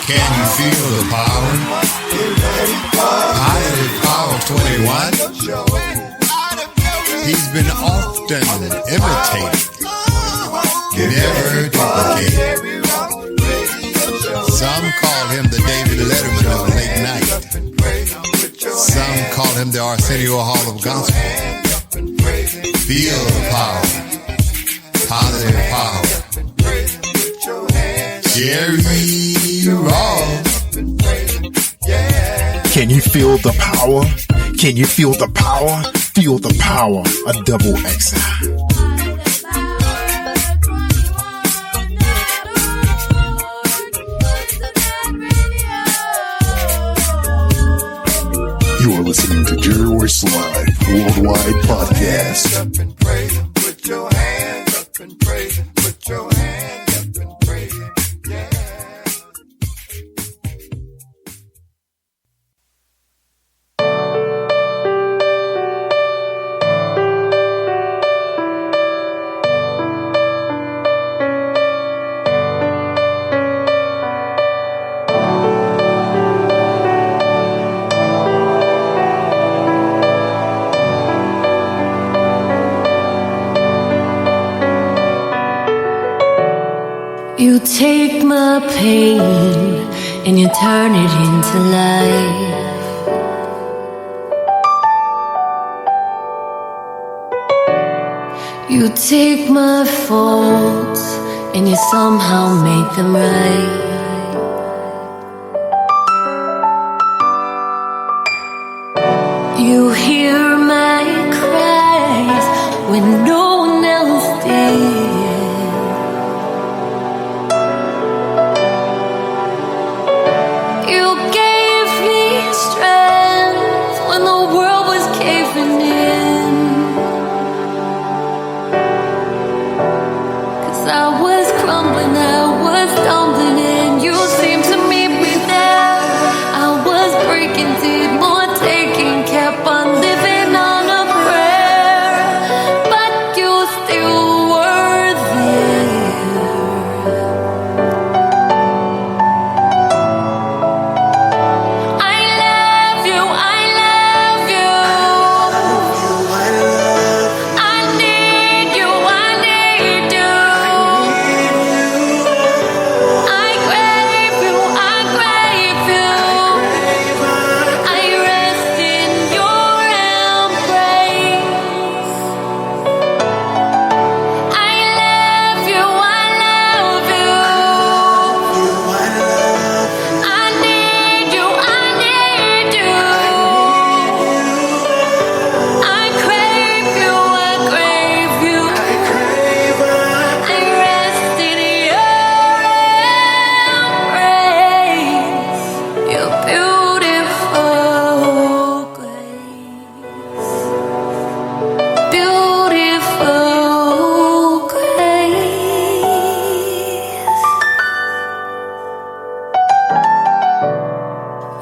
Can you feel the power? Positive Power 21. He's been often imitated, never duplicated. Some call him the David Letterman of late night. Some call him the Arsenio Hall of Gospel. Feel the power. Positive power. Jerry-royce. Can you feel the power? Can you feel the power? Feel the power. A double XI. You are listening to Jerry-royce-live Worldwide Podcast. Put your hands up and praise it. Put your hands up and praise it. Yeah. You take my pain and you turn it into life. You take my faults and you somehow make them right. You hear my cries when no one else did.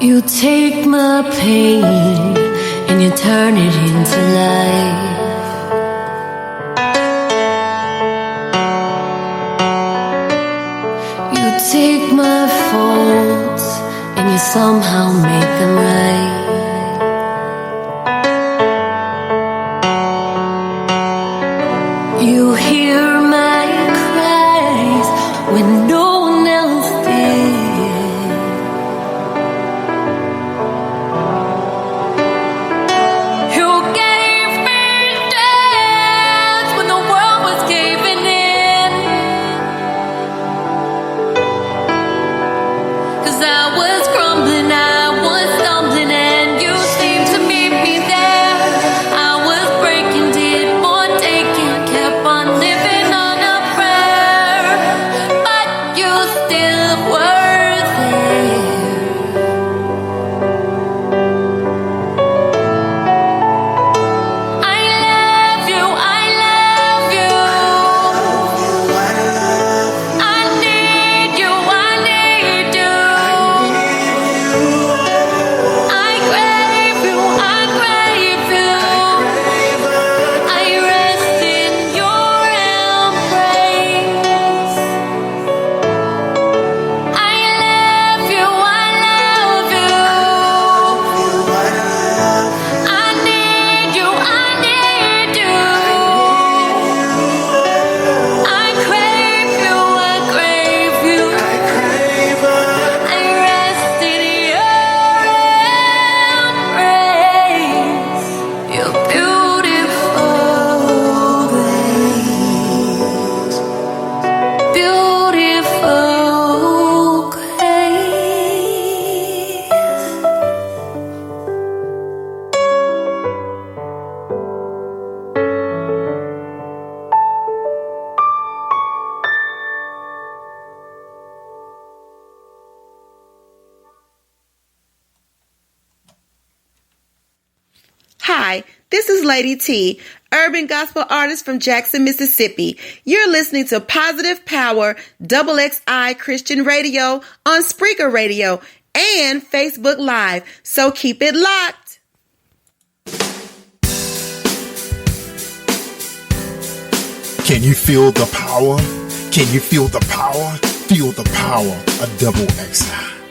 You take my pain and you turn it into life. You take my faults and you somehow make them right. You hear my cries when no one else did. I was crumbling, I was stumbling. Hi, this is Lady T, urban gospel artist from Jackson, Mississippi. You're listening to Positive Power XXI Christian Radio on Spreaker Radio and Facebook Live, so keep it locked. Can you feel the power? Can you feel the power? Feel the power of XXI.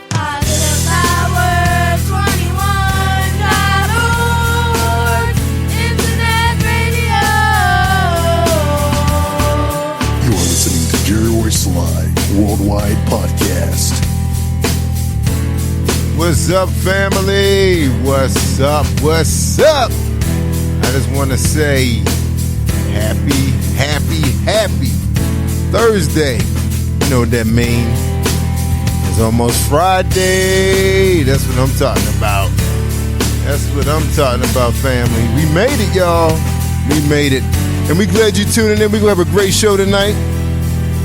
Positive Power 21.org Internet Radio. You are listening to jerry-royce-live worldwide podcast. What's up, family? What's up? What's up? I just want to say happy Thursday. You know what that means? It's almost Friday. That's what I'm talking about. That's what I'm talking about, family. We made it, y'all. We made it. And we glad you tuning in. We're going to have a great show tonight.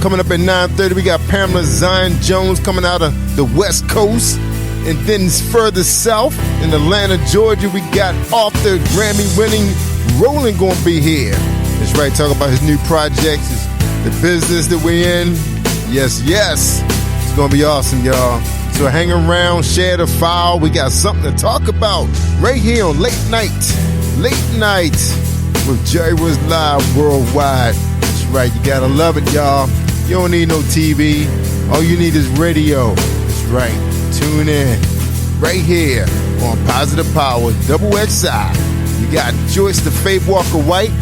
Coming up at 9:30, we got Pamela-Zion-Jones coming out of the West Coast. And then further south in Atlanta, Georgia, we got Arthur Grammy-winning Roland going to be here. That's right, talk about his new projects, the business that we're in. Yes. It's going to be awesome, y'all. So hang around, share the file. We got something to talk about right here on Late Night with Jerry-royce-live worldwide. That's right, you got to love it, y'all. You don't need no TV. All you need is radio. That's right. Tune in right here on Positive Power XXI. You got Joyce the Faith Walker White.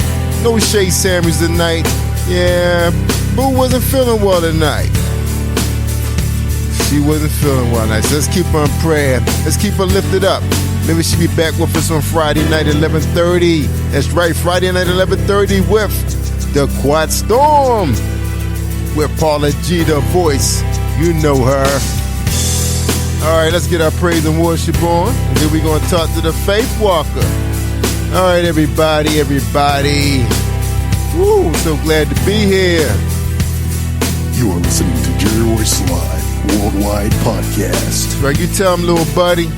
No Shay Samuels tonight. Yeah, Boo wasn't feeling well tonight. She wasn't feeling well tonight. So let's keep her in prayer. Let's keep her lifted up. Maybe she'll be back with us on Friday night at 11:30. That's right, Friday night at 11:30 with The Quiet Storm. With Paula G, the voice. You know her. All right, let's get our praise and worship on. And then we're going to talk to the Faith Walker. All right, everybody. Woo, so glad to be here. You are listening to Jerry-royce-live worldwide podcast. Right, you tell him, little buddy.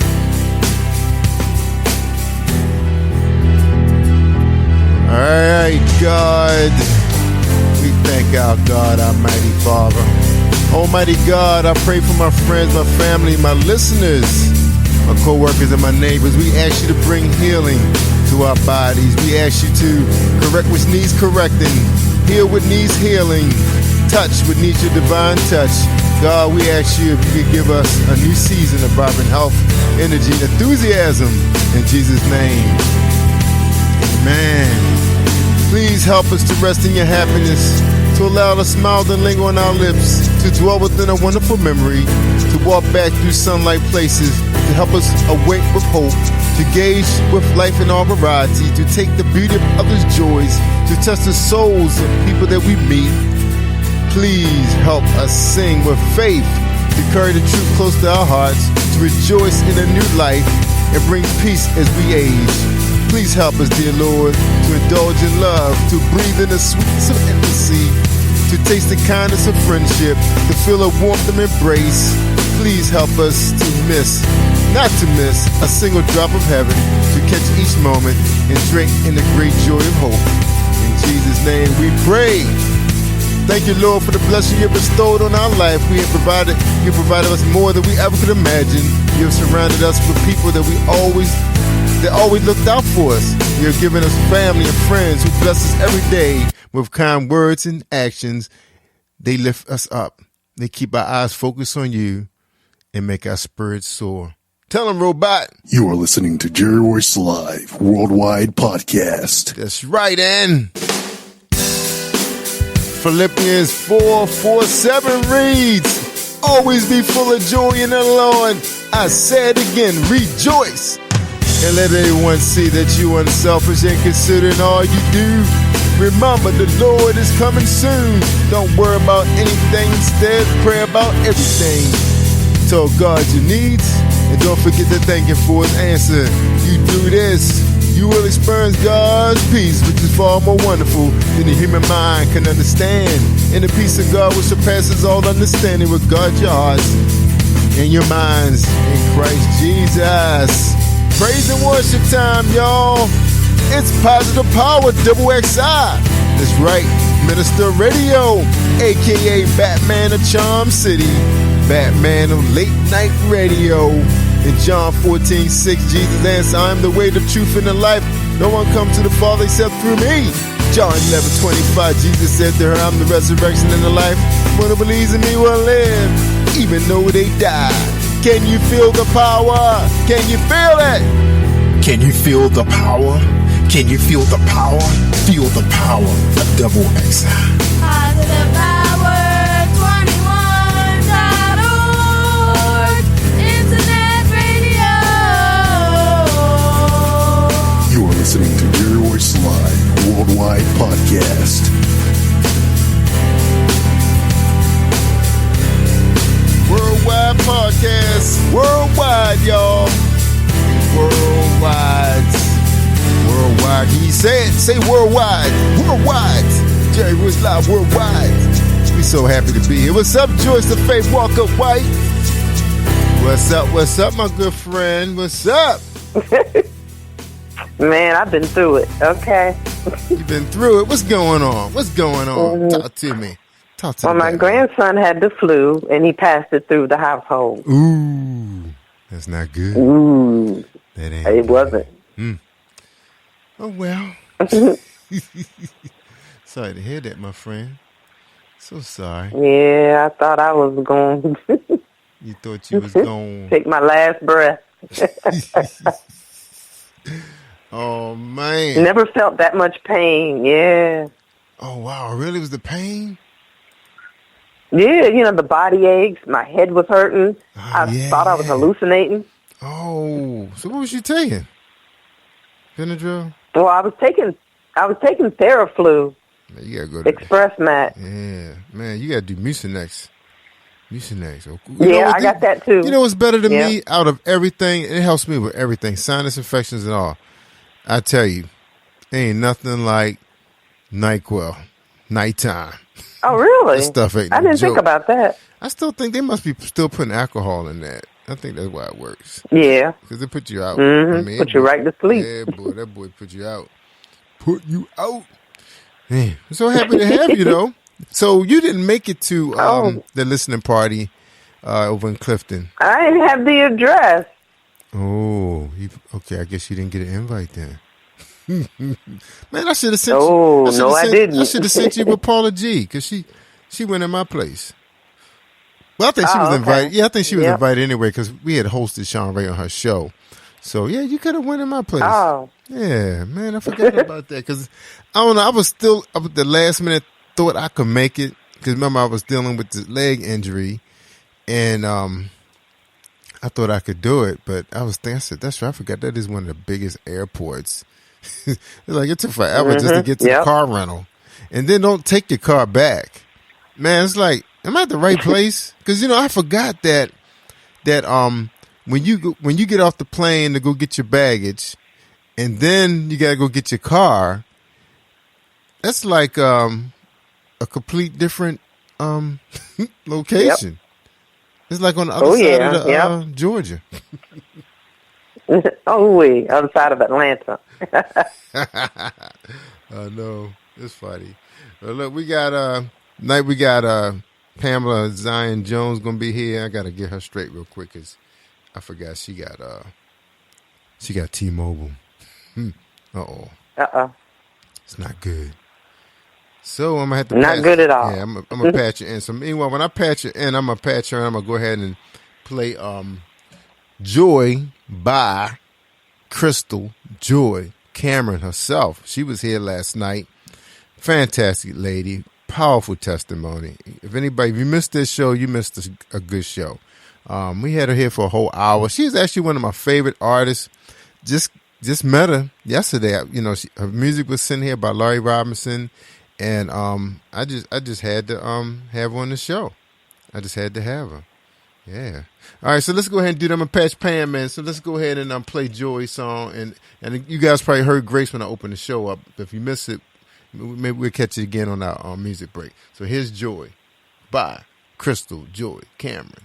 All right, God. We thank our God, Almighty Father. Almighty God, I pray for my friends, my family, my listeners, my co-workers and my neighbors. We ask you to bring healing to our bodies. We ask you to correct what needs correcting, heal what needs healing, touch what needs your divine touch. God, we ask you if you could give us a new season of vibrant health, energy, and enthusiasm. In Jesus' name, amen. Please help us to rest in your happiness, to allow the smile to linger on our lips, to dwell within a wonderful memory, to walk back through sunlight places, to help us awake with hope, to gauge with life in all variety, to take the beauty of others' joys, to touch the souls of people that we meet. Please help us sing with faith, to carry the truth close to our hearts, to rejoice in a new life, and bring peace as we age. Please help us, dear Lord, to indulge in love, to breathe in the sweetness of intimacy, to taste the kindness of friendship, to feel a warmth of embrace. Please help us not to miss a single drop of heaven, to catch each moment and drink in the great joy of hope. In Jesus' name we pray. Thank you, Lord, for the blessing you have bestowed on our life. You provided us more than we ever could imagine. You have surrounded us with people that always looked out for us. You have given us family and friends who bless us every day with kind words and actions. They lift us up. They keep our eyes focused on you and make our spirits soar. Tell them, Robot. You are listening to Jerry-royce-live worldwide podcast. That's right, and Philippians 4:4-7 reads, always be full of joy in the Lord. I say it again, rejoice. And let everyone see that you are unselfish and considering all you do. Remember, the Lord is coming soon. Don't worry about anything. Instead, pray about everything. Tell God your needs, and don't forget to thank Him for His answer. You do this, you will experience God's peace, which is far more wonderful than the human mind can understand. And the peace of God which surpasses all understanding will guard your hearts and your minds in Christ Jesus. Praise and worship time, y'all. It's Positive Power, Double XI. That's right, Minister Radio, a.k.a. Batman of Charm City, Batman of Late Night Radio. In John 14:6, Jesus answered, I am the way, the truth, and the life. No one comes to the Father except through me. John 11:25, Jesus said to her, I'm the resurrection and the life. One who believes in me will live, even though they die. Can you feel the power? Can you feel it? Can you feel the power? Can you feel the power? Feel the power of Double XI. Positive Power 21.org. Internet radio. You are listening to jerry-royce-live Worldwide Podcast. Worldwide Podcast. Worldwide, y'all. Worldwide. Worldwide. Can you say it? Say worldwide. Worldwide. Jerry-royce-live Worldwide. We so happy to be here. What's up, Joyce the Faith Walker-White? What's up, my good friend? What's up? Man, I've been through it. Okay. You've been through it. What's going on? What's going on? Mm-hmm. Talk to me. Talk to Well, me. my grandson had the flu, and he passed it through the household. Ooh. That's not good. Ooh. That ain't It good. wasn't. Oh, well. Sorry to hear that, my friend. So sorry. Yeah, I thought I was going to You thought you was going. take my last breath. Oh, man. Never felt that much pain. Yeah. Oh, wow. Really? Was the pain? Yeah, you know, the body aches. My head was hurting. I yeah. thought I was hallucinating. Oh. So what was you taking? Benadryl? Well, I was taking Theraflu, Man, you gotta go to Express Mat. Yeah. Man, you gotta do Mucinex. Mucinex. Oh, Yeah, I got that too. You know what's better than Yeah. me out of everything? It helps me with everything. Sinus infections and all. I tell you, ain't nothing like NyQuil. Nighttime. Oh, really? That stuff ain't I no didn't think joke. about that. I still think they must be still putting alcohol in that. I think that's why it works. Yeah. Because they put you out. Mm-hmm. Put you right to sleep. Yeah, boy, that boy put you out. Put you out. Man, I'm so happy to have you, though. So you didn't make it to the listening party over in Clifton. I didn't have the address. Oh, okay. I guess you didn't get an invite then. Man, I should have sent Oh, you. no, I didn't. I should have sent you with Paula G because she went in my place. Well, I think she was okay. invited. Yeah, I think she was Yep. invited anyway because we had hosted Sean Ray on her show. So yeah, you could have went in my place. Oh. Yeah, man, I forgot about that because I don't know. I was still up at the last minute. Thought I could make it because remember I was dealing with the leg injury, and I thought I could do it, but I was thinking, I said, that's right, I forgot that is one of the biggest airports. It's like it took forever just to get to the car rental, and then don't take your car back. Man, it's like, am I at the right place? Because I forgot that when you get off the plane to go get your baggage, and then you gotta go get your car. That's like a complete different location. Yep. It's like on the other side of Georgia. Other side of Atlanta. I know. It's funny. Well, look, we got Pamela-Zion-Jones gonna be here. I gotta get her straight real quick because I forgot she got T-Mobile. It's not good. So I'm gonna have to not good at all. Yeah, I'm gonna patch you in. So meanwhile, when I patch you in, I'm gonna patch her and I'm gonna go ahead and play Joy by Crystal Joy Cameron herself. She was here last night. Fantastic lady, powerful testimony. If you missed this show, you missed a good show. We had her here for a whole hour. She's actually one of my favorite artists. Just met her yesterday. Her music was sent here by Larry Robinson. And I just had to have her on the show. I just had to have her. Yeah. All right, so let's go ahead and do that. I'm gonna patch Pam, man. So let's go ahead and play Joy's song. And you guys probably heard Grace when I opened the show up. If you missed it, maybe we'll catch it again on our music break. So here's Joy by Crystal Joy Cameron.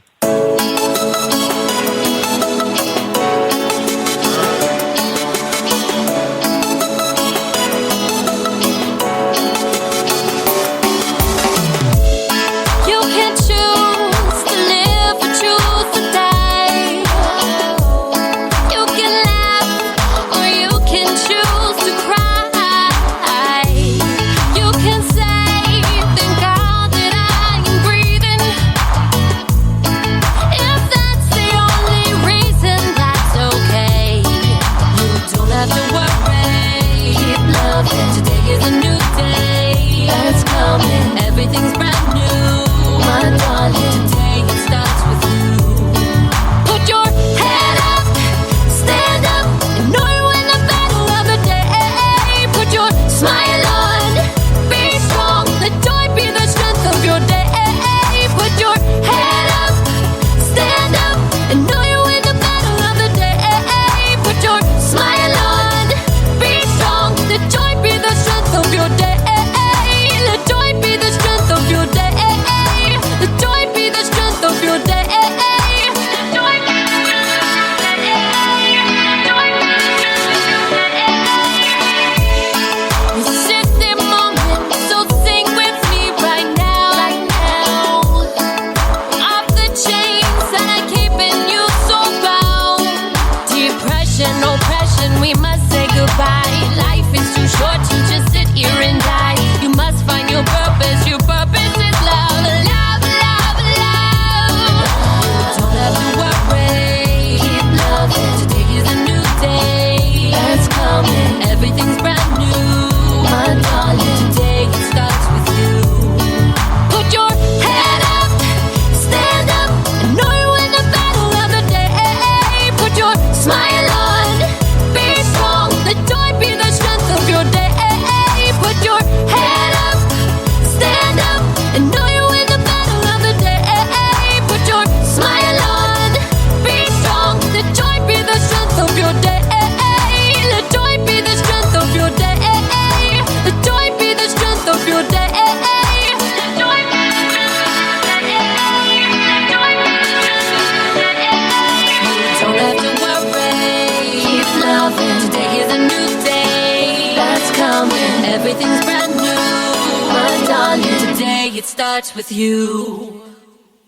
everything's brand new. My darling, today it starts with you.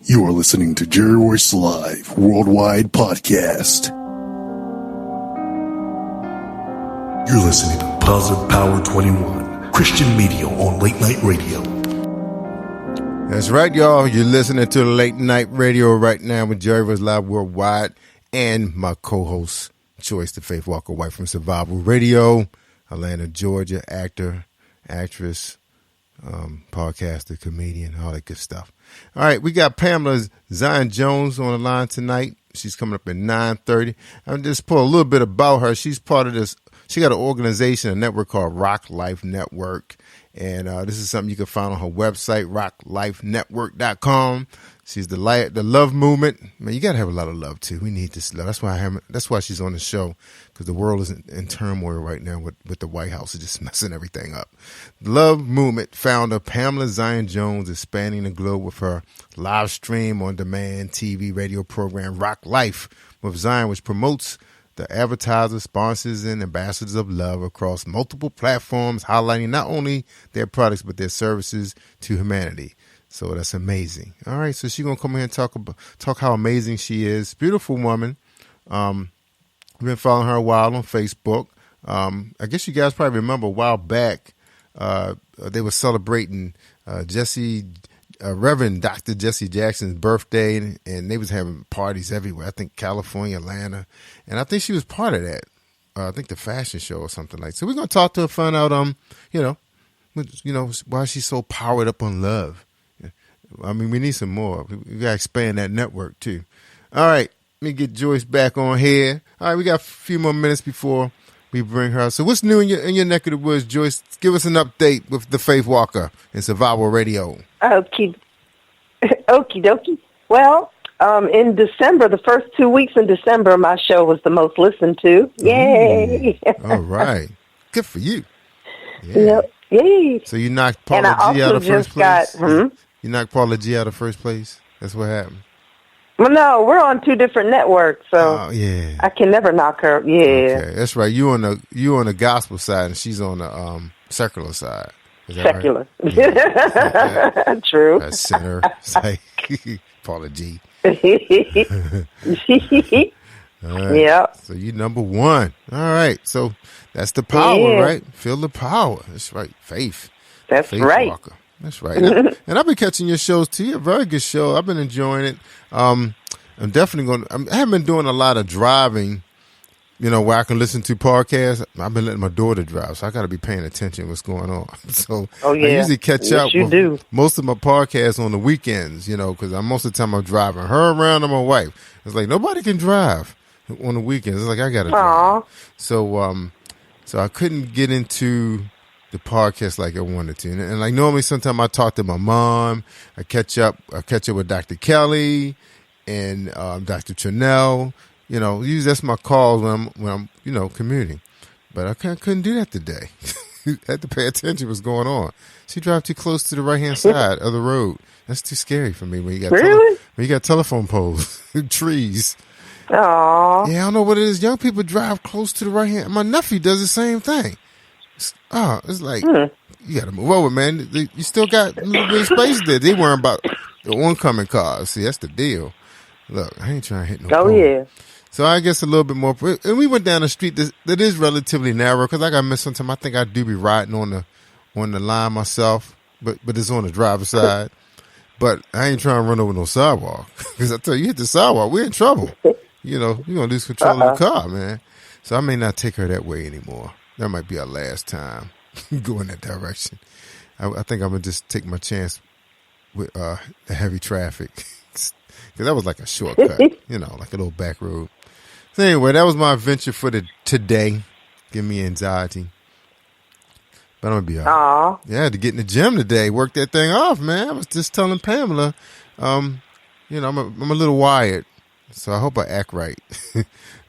You are listening to Jerry-Royce-Live Worldwide Podcast. You're listening to Positive Power 21, Christian media on late night radio. That's right, y'all. You're listening to the Late Night Radio right now with Jerry-Royce-Live Worldwide and my co-host, Joyce the Faith Walker White from Survival Radio, Atlanta, Georgia, actor, actress, podcaster, comedian, all that good stuff. All right, we got Pamela-Zion-Jones on the line tonight. She's coming up at 9:30. I'll just pull a little bit about her. She's part of this. She got an organization, a network called Rock Life Network. And this is something you can find on her website, rocklifenetwork.com. She's the love movement. Man, you got to have a lot of love, too. We need this love. That's why she's on the show, because the world is in turmoil right now with the White House. It's just messing everything up. The love movement founder Pamela-Zion-Jones is spanning the globe with her live stream on demand TV radio program Rock Life with Zion, which promotes the advertisers, sponsors, and ambassadors of love across multiple platforms, highlighting not only their products but their services to humanity. So that's amazing. All right, so she's gonna come here and talk how amazing she is. Beautiful woman. We've been following her a while on Facebook. I guess you guys probably remember a while back they were celebrating Reverend Dr. Jesse Jackson's birthday, and they was having parties everywhere. I think California, Atlanta, and I think she was part of that. I think the fashion show or something like that. So we're gonna talk to her, find out why she's so powered up on love. I mean, we need some more. We gotta expand that network too. All right, let me get Joyce back on here. All right, we got a few more minutes before we bring her. So what's new in your neck of the woods, Joyce? Give us an update with the Faith Walker and Survival Radio. Okie dokie. Well, in December, the first 2 weeks in December, my show was the most listened to. Yay! All right, good for you. Yeah. Yep. Yay! So you knocked Paula G out of first place. You knocked Paula G out of first place. That's what happened. Well, no, we're on two different networks, so yeah, I can never knock her. Yeah, okay, that's right. You on the gospel side, and she's on the secular side. Is that secular. Right? Yeah. True. That's sinner. Like Paula G. All right. Yeah. So you number one. All right. So that's the power, right? Feel the power. That's right. Faith. That's Faith right. Walker. That's right. And I've been catching your shows too. You're a very good show. I've been enjoying it. I'm definitely I haven't been doing a lot of driving, where I can listen to podcasts. I've been letting my daughter drive, so I got to be paying attention to what's going on. So I usually catch up with most of my podcasts on the weekends, because most of the time I'm driving her around and my wife. It's like nobody can drive on the weekends. It's like I got to drive. So I couldn't get into the podcast like I wanted to. And like normally sometimes I talk to my mom, I catch up with Dr. Kelly and Dr. Chanel. Usually that's my calls when I'm commuting. But I couldn't do that today. I had to pay attention to what's going on. She drives too close to the right hand side of the road. That's too scary for me when you got when you got telephone poles, trees. Aww. Yeah, I don't know what it is. Young people drive close to the right hand. My nephew does the same thing. It's like you got to move over, man. You still got a little bit of space there. They worrying about the oncoming cars. See, that's the deal. Look, I ain't trying to hit no pole. Yeah. So I guess a little bit more. And we went down the street that is relatively narrow because like I missed sometimes. I think I do be riding on the line myself, but it's on the driver's side. But I ain't trying to run over no sidewalk because I tell you, hit the sidewalk, we're in trouble. You're gonna lose control of the car, man. So I may not take her that way anymore. That might be our last time going that direction. I think I'm gonna just take my chance with the heavy traffic because that was like a shortcut, like a little back road. So anyway, that was my adventure for today. Give me anxiety, but I'm gonna be all right. Yeah, I had to get in the gym today, work that thing off, man. I was just telling Pamela, I'm a little wired, so I hope I act right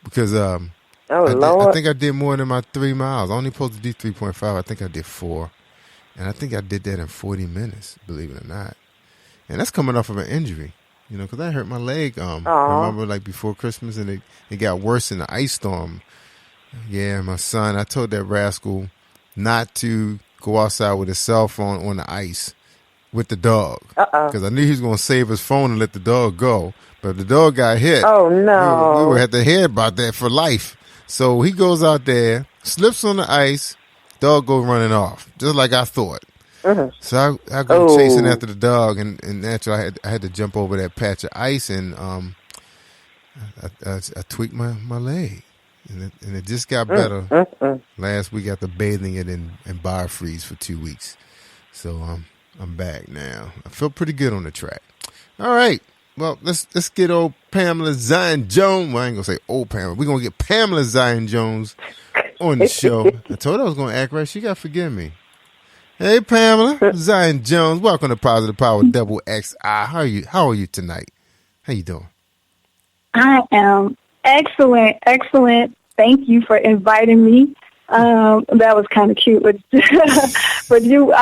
because I think I did more than my 3 miles. I only supposed to do 3.5. I think I did 4. And I think I did that in 40 minutes, believe it or not. And that's coming off of an injury, because I hurt my leg. Remember, like before Christmas, and it got worse in the ice storm. Yeah, my son, I told that rascal not to go outside with his cell phone on the ice with the dog. Because I knew he was going to save his phone and let the dog go. But if the dog got hit, oh no, we would have to hear about that for life. So he goes out there, slips on the ice, dog goes running off, just like I thought. So I go chasing after the dog, and naturally I had to jump over that patch of ice, and I tweaked my leg, and it just got better last week after bathing it in biofreeze for 2 weeks. So I'm back now. I feel pretty good on the track. All right. Well, let's get old Pamela-Zion-Jones. Well, I ain't gonna say old Pamela. We're gonna get Pamela-Zion-Jones on the show. I told her I was gonna act right. She gotta forgive me. Hey, Pamela-Zion-Jones. Welcome to Positive Power Double XI. How are you tonight? How you doing? I am excellent. Thank you for inviting me. That was kind of cute, but you,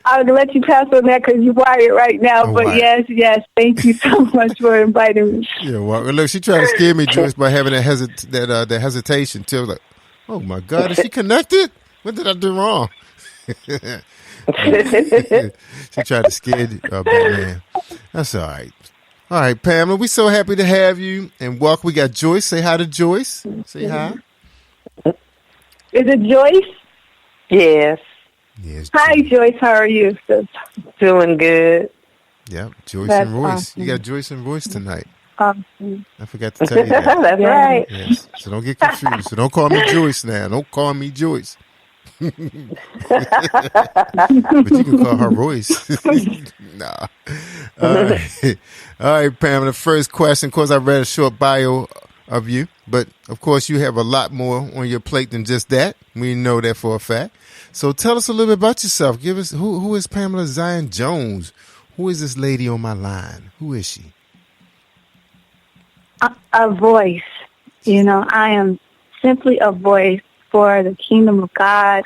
I'll let you pass on that because you're wired right now. But right. Yes, thank you so much for inviting me. Yeah, well, look, she tried to scare me, Joyce, by having that hesitation too. I was like, oh my God, is she connected? What did I do wrong? She tried to scare Batman. That's all right. All right, Pamela, we're so happy to have you and welcome. We got Joyce. Say hi to Joyce. Say hi. Is it Joyce? Yes. Yes. Hi, Joyce. How are you? Doing good. Yeah, Joyce That's and Royce. awesome. You got Joyce and Royce tonight. Awesome. I forgot to tell you that. That's right. Yes. So don't get confused. So don't call me Joyce now. Don't call me Joyce. But you can call her Royce. Nah. All right, Pamela. First question. Of course, I read a short bio of you, but of course, you have a lot more on your plate than just that. We know that for a fact. So tell us a little bit about yourself. Give us who is Pamela-Zion-Jones? Who is this lady on my line? Who is she? A voice. I am simply a voice for the kingdom of God,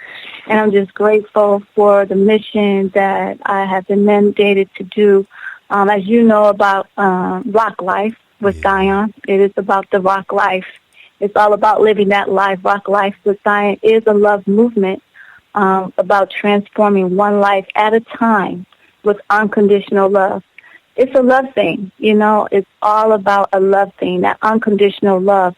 and I'm just grateful for the mission that I have been mandated to do. As you know about Rock Life with Zion, it is about the Rock Life. It's all about living that life. Rock Life with Zion is a love movement about transforming one life at a time with unconditional love. It's a love thing, It's all about a love thing, that unconditional love.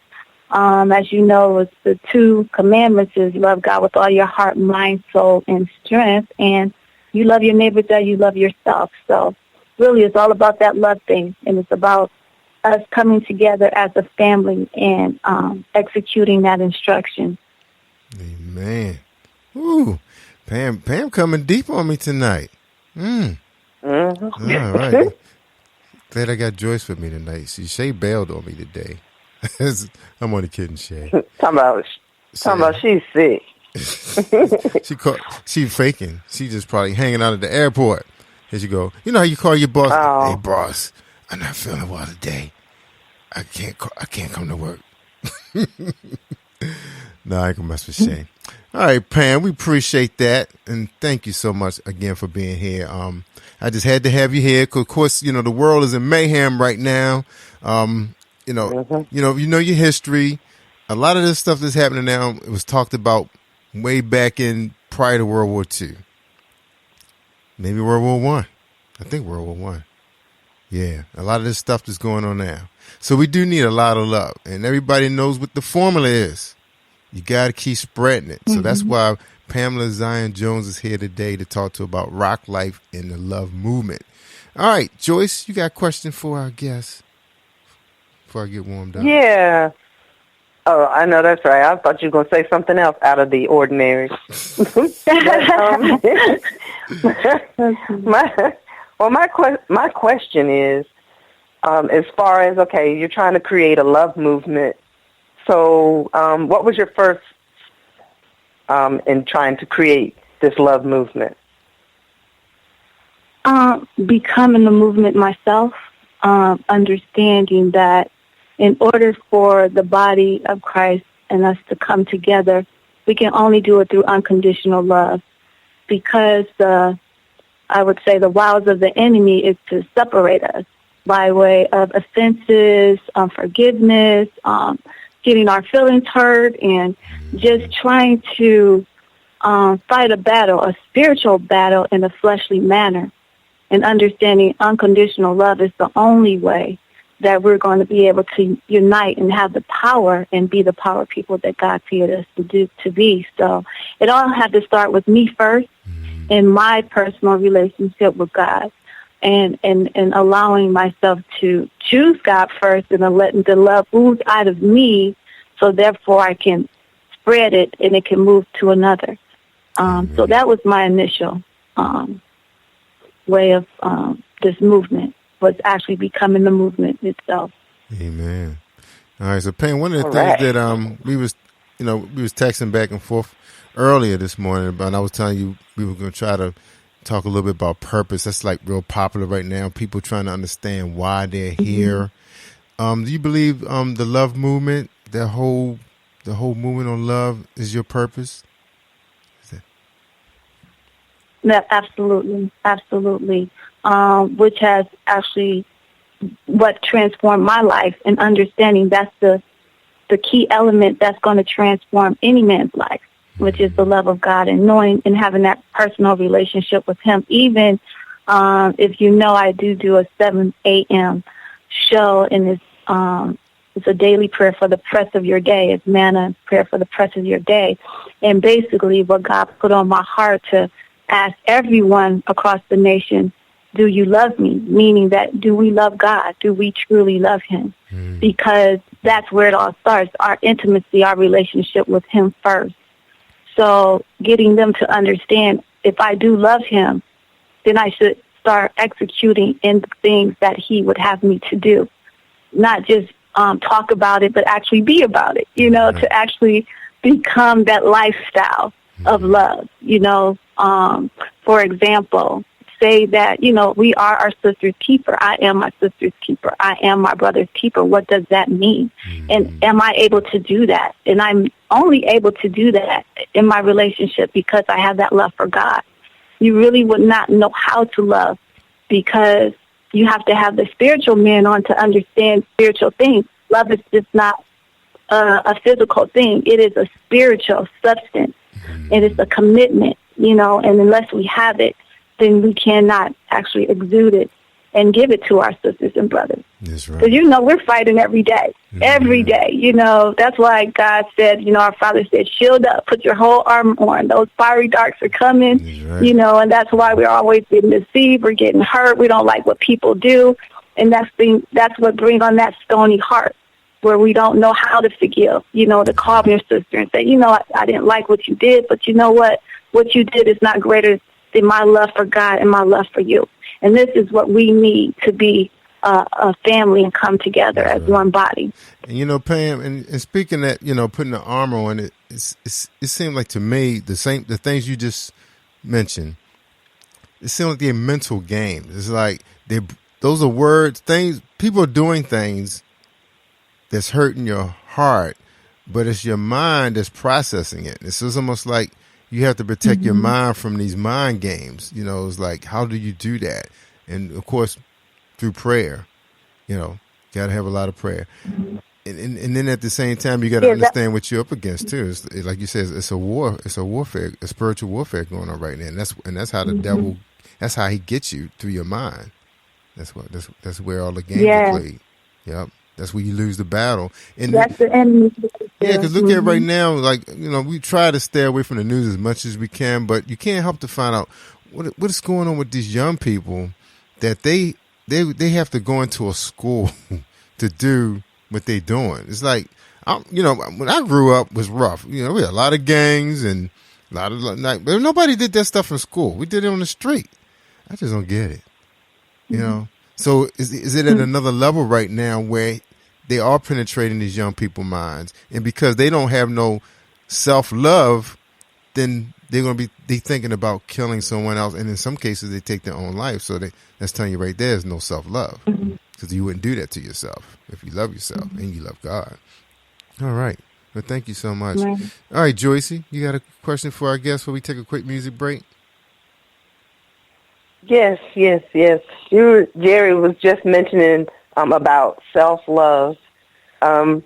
As you know, it's the 2 commandments is love God with all your heart, mind, soul, and strength, and you love your neighbor as you love yourself. So really it's all about that love thing, and it's about us coming together as a family and executing that instruction. Amen. Ooh, Pam coming deep on me tonight. All right. Glad I got Joyce with me tonight. See, Shay bailed on me today. I'm only kidding, Shay. Talking about she's sick. She's faking. She just probably hanging out at the airport. Here she go. You know how you call your boss? Oh. Hey, boss, I'm not feeling well today. I can't come to work. No, I ain't gonna mess with Shay. All right, Pam, we appreciate that, and thank you so much again for being here. I just had to have you here because, of course, the world is in mayhem right now. You know your history. A lot of this stuff that's happening now, it was talked about way back in prior to World War II. Maybe World War One. I think World War One. Yeah, a lot of this stuff that's going on now. So we do need a lot of love, and everybody knows what the formula is. You got to keep spreading it. So that's why Pamela-Zion-Jones is here today to talk to about rock life and the love movement. All right, Joyce, you got a question for our guests before I get warmed up? Yeah. Oh, I know that's right. I thought you were going to say something else out of the ordinary. My question is, as far as, okay, you're trying to create a love movement. So what was your first in trying to create this love movement? Becoming the movement myself, understanding that in order for the body of Christ and us to come together, we can only do it through unconditional love, because I would say the wiles of the enemy is to separate us by way of offenses, unforgiveness, getting our feelings hurt, and just trying to fight a spiritual battle in a fleshly manner. And understanding unconditional love is the only way that we're going to be able to unite and have the power and be the power people that God created us to be. So it all had to start with me first in my personal relationship with God and allowing myself to choose God first and then letting the love ooze out of me so therefore I can spread it and it can move to another. So that was my initial way of this movement, was actually becoming the movement itself. Amen. All right, so Pam, one of the things that we was texting back and forth earlier this morning, but I was telling you we were going to try to talk a little bit about purpose. That's like real popular right now. People trying to understand why they're here. Do you believe the love movement, the whole movement on love, is your purpose? Yeah, absolutely. Which has actually what transformed my life, and understanding that's the key element that's going to transform any man's life, which is the love of God, and knowing and having that personal relationship with Him. Even if you know, I do a 7 a.m. show, and it's a daily prayer for the press of your day. It's manna prayer for the press of your day, and basically what God put on my heart to ask everyone across the nation, do you love me? Meaning that, do we love God? Do we truly love Him? Because that's where it all starts, our intimacy, our relationship with Him first. So getting them to understand, if I do love Him, then I should start executing in the things that He would have me to do. Not just talk about it, but actually be about it, to actually become that lifestyle of love, for example, say that, we are our sister's keeper. I am my sister's keeper. I am my brother's keeper. What does that mean? And am I able to do that? And I'm only able to do that in my relationship because I have that love for God. You really would not know how to love because you have to have the spiritual man on to understand spiritual things. Love is just not a physical thing. It is a spiritual substance. It is a commitment, and unless we have it, then we cannot actually exude it and give it to our sisters and brothers. That's right. Because, we're fighting every day. Every day, that's why God said, our Father said, shield up, put your whole armor on. Those fiery darts are coming, and that's why we're always getting deceived. We're getting hurt. We don't like what people do. And that's what brings on that stony heart, where we don't know how to forgive, to call your sister and say, I didn't like what you did, but you know what? What you did is not greater than my love for God and my love for you. And this is what we need to be a family and come together as one body. And, Pam, and speaking that, putting the armor on it, it seemed like to me the things you just mentioned, it seemed like they're mental games. It's like those are words, things, people are doing things that's hurting your heart, but it's your mind that's processing it. It's almost like you have to protect your mind from these mind games. It's like, how do you do that? And of course, through prayer, got to have a lot of prayer. And then at the same time, you got to understand what you're up against too. It's, like you said, it's a war. It's a warfare, a spiritual warfare going on right now. And that's how the devil, that's how he gets you through your mind. That's where all the games are played. Yep. That's where you lose the battle. And that's the enemy. Yeah, because look at right now, like, we try to stay away from the news as much as we can, but you can't help to find out what is going on with these young people that they have to go into a school to do what they're doing. It's like, when I grew up, it was rough. We had a lot of gangs and a lot of, like, but nobody did that stuff in school. We did it on the street. I just don't get it, So is it at another level right now where they are penetrating these young people's minds, and because they don't have no self-love, then they're going to be thinking about killing someone else, and in some cases they take their own life. So that's telling you right there is no self-love, because you wouldn't do that to yourself if you love yourself and you love God. All right. Well, thank you so much. All right, Joyce, you got a question for our guest before we take a quick music break? Yes. Jerry was just mentioning about self-love. When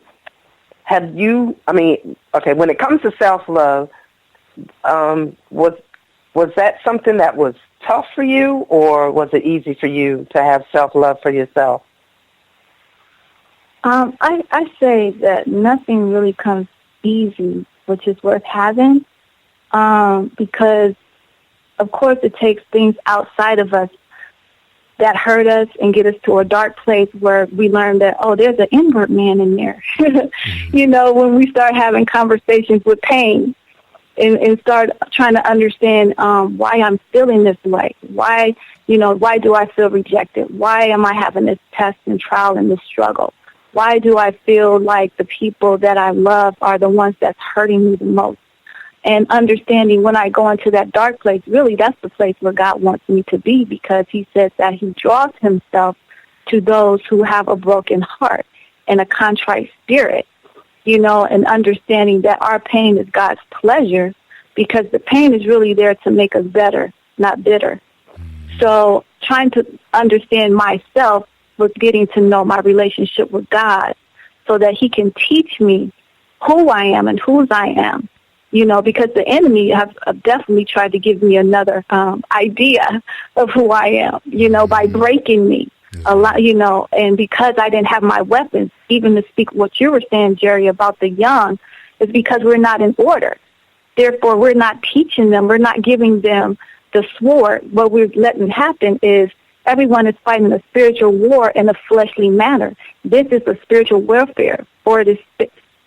it comes to self-love, was that something that was tough for you, or was it easy for you to have self-love for yourself? I say that nothing really comes easy, which is worth having, because, of course, it takes things outside of us that hurt us and get us to a dark place where we learn that, oh, there's an inward man in there. You know, when we start having conversations with pain and start trying to understand why I'm feeling this way, why do I feel rejected? Why am I having this test and trial and this struggle? Why do I feel like the people that I love are the ones that's hurting me the most? And understanding when I go into that dark place, really that's the place where God wants me to be, because he says that he draws himself to those who have a broken heart and a contrite spirit, you know, and understanding that our pain is God's pleasure, because the pain is really there to make us better, not bitter. So trying to understand myself was getting to know my relationship with God so that he can teach me who I am and whose I am, you know, because the enemy have definitely tried to give me another idea of who I am, you know, by breaking me a lot, you know, and because I didn't have my weapons, even to speak what you were saying, Jerry, about the young, is because we're not in order. Therefore, we're not teaching them, we're not giving them the sword. What we're letting happen is everyone is fighting a spiritual war in a fleshly manner. This is a spiritual warfare, for it is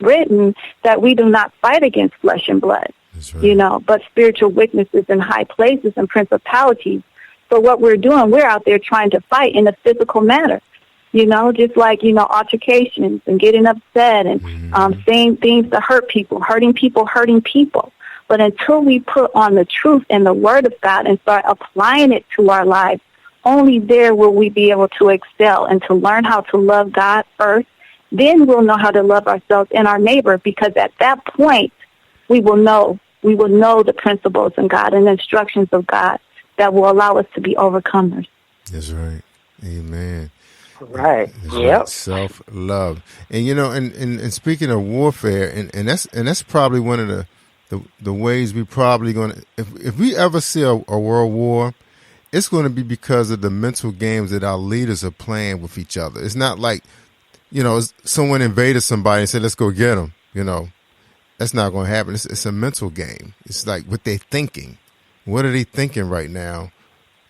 written that we do not fight against flesh and blood, right, you know, but spiritual witnesses in high places and principalities. So what we're doing, we're out there trying to fight in a physical manner, you know, just like, you know, altercations and getting upset and saying things to hurt people, hurting people. But until we put on the truth and the word of God and start applying it to our lives, only there will we be able to excel and to learn how to love God first. Then we'll know how to love ourselves and our neighbor, because at that point we will know the principles in God and the instructions of God that will allow us to be overcomers. That's right. Amen. Right. That's Yep. right. Self-love. And you know, and speaking of warfare, and that's probably one of the ways we probably gonna, if we ever see a world war, it's going to be because of the mental games that our leaders are playing with each other. It's not like, you know, someone invaded somebody and said, let's go get them. You know, that's not going to happen. It's a mental game. It's like what they're thinking. What are they thinking right now?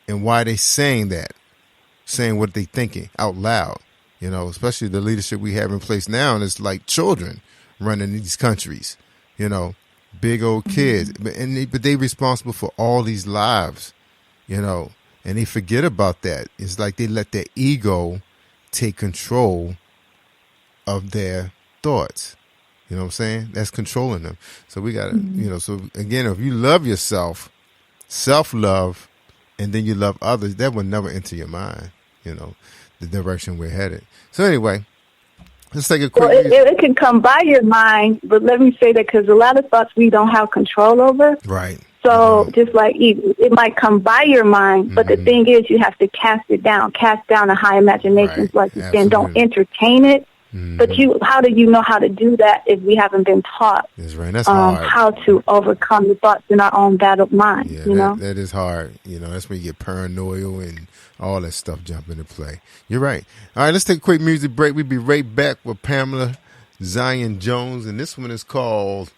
And why are they saying what they're thinking out loud? You know, especially the leadership we have in place now. And it's like children running these countries, you know, big old kids. But they responsible for all these lives. You know, and they forget about that. It's like they let their ego take control of their thoughts. You know what I'm saying? That's controlling them. So we got to, you know, so again, if you love yourself, self-love, and then you love others, that will never enter your mind, you know, the direction we're headed. So anyway, let's take a quick... Well, it can come by your mind, but let me say that because a lot of thoughts we don't have control over. Right. So just like it might come by your mind, but the thing is you have to cast it down. Cast down the high imaginations, like you said. Don't entertain it. But how do you know how to do that if we haven't been taught That's right. That's hard. how to overcome the thoughts in our own battled mind? Yeah, you know? That is hard. You know, that's when you get paranoid and all that stuff jump into play. You're right. All right, let's take a quick music break. We'll be right back with Pamela-Zion-Jones, and this one is called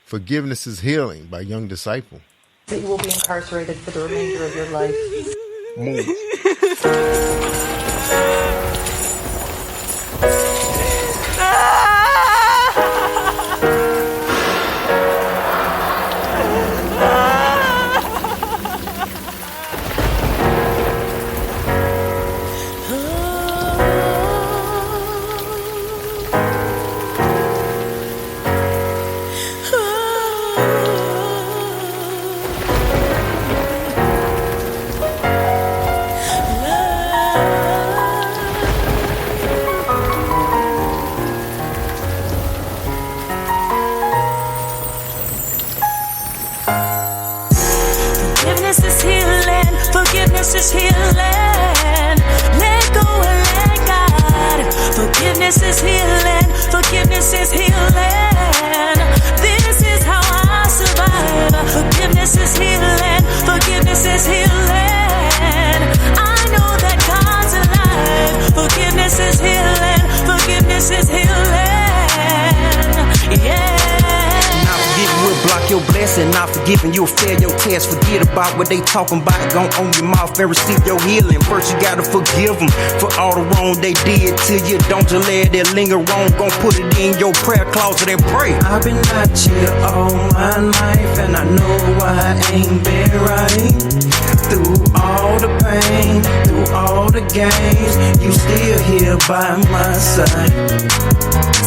Forgiveness is Healing by Young Disciple. That you will be incarcerated for the remainder of your life. Move. Forgiveness is healing. Let go and let God. Forgiveness is healing. Forgiveness is healing. This is how I survive. forgiven, you'll fail your test. Forget about what they talking about. Gon' own your mouth and receive your healing. First you gotta forgive them for all the wrong they did to you. Don't you let it linger on. Gon' put it in your prayer closet and pray. I've been out here all my life and I know I ain't been right. Through all the pain, through all the games, you still here by my side.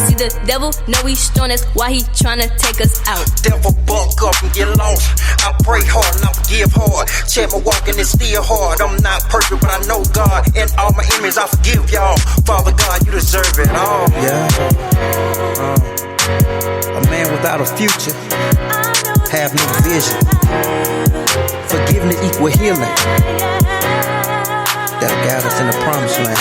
See the devil know he's strong, that's why he tryna take us out. Devil buck up and get lost. I pray hard and I forgive hard. Check my walking is still hard. I'm not perfect, but I know God. And all my enemies, I forgive y'all. Father God, you deserve it all. Yeah. A man without a future, have no vision. Forgiveness equal healing. That'll guide us in the promised land.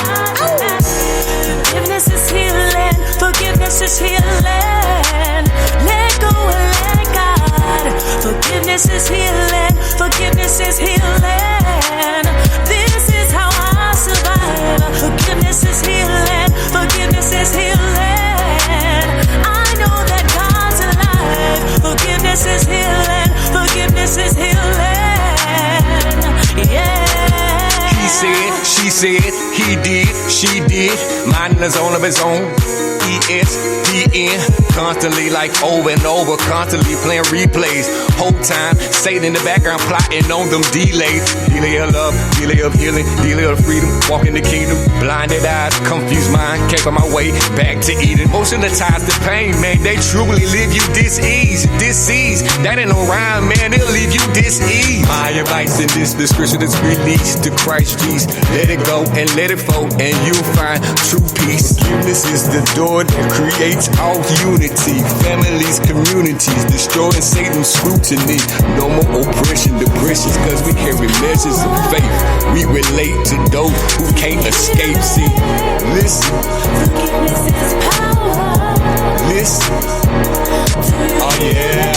Forgiveness is healing. Forgiveness is healing. Let go and let God. Forgiveness is healing. Forgiveness is healing. This is how I survive. Forgiveness is healing. Forgiveness is healing. I know that God's alive. Forgiveness is healing. Forgiveness is healing. Yeah. He said, she said, he did, she did. Mine is on of his own. ESPN, constantly like over and over, constantly playing replays. Whole time, Satan in the background plotting on them delays. Delay of love, delay of healing, delay of freedom. Walk in the kingdom, blinded eyes, confused mind. Can't find my way back to Eden. Motion the ties to pain, man. They truly leave you dis-ease. That ain't no rhyme, man. They'll leave you dis-ease. My advice in this description is release to Christ Jesus. Let it go and let it flow, and you'll find true peace. Forgiveness is the door that creates all unity. Families, communities, destroying Satan's scrutiny. No more oppression, depressions, cause we carry measures of faith. We relate to those who can't escape. See, listen. Forgiveness is power. Listen. Oh yeah.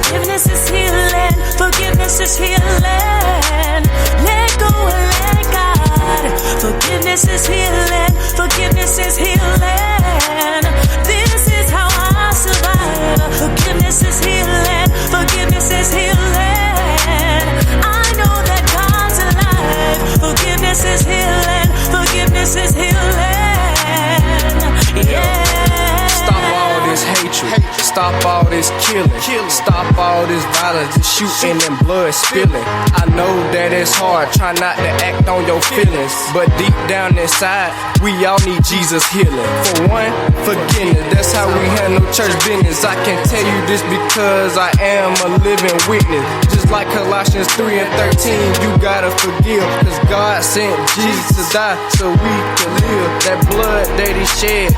Forgiveness is healing. Forgiveness is healing. Let go and let God. Forgiveness is healing. Forgiveness is healing. This is how I survive. Forgiveness is healing. Forgiveness is healing. I know that God's alive. Forgiveness is healing. Forgiveness is healing. Yeah. Stop all this hatred. Stop all this killing. Stop all this violence, this shooting and blood spilling. I know that it's hard, try not to act on your feelings, but deep down inside, we all need Jesus healing. For one, forgiveness, that's how we handle church business. I can tell you this because I am a living witness. Just like Colossians 3 and 13, you gotta forgive, cause God sent Jesus to die so we can live. That blood that he shed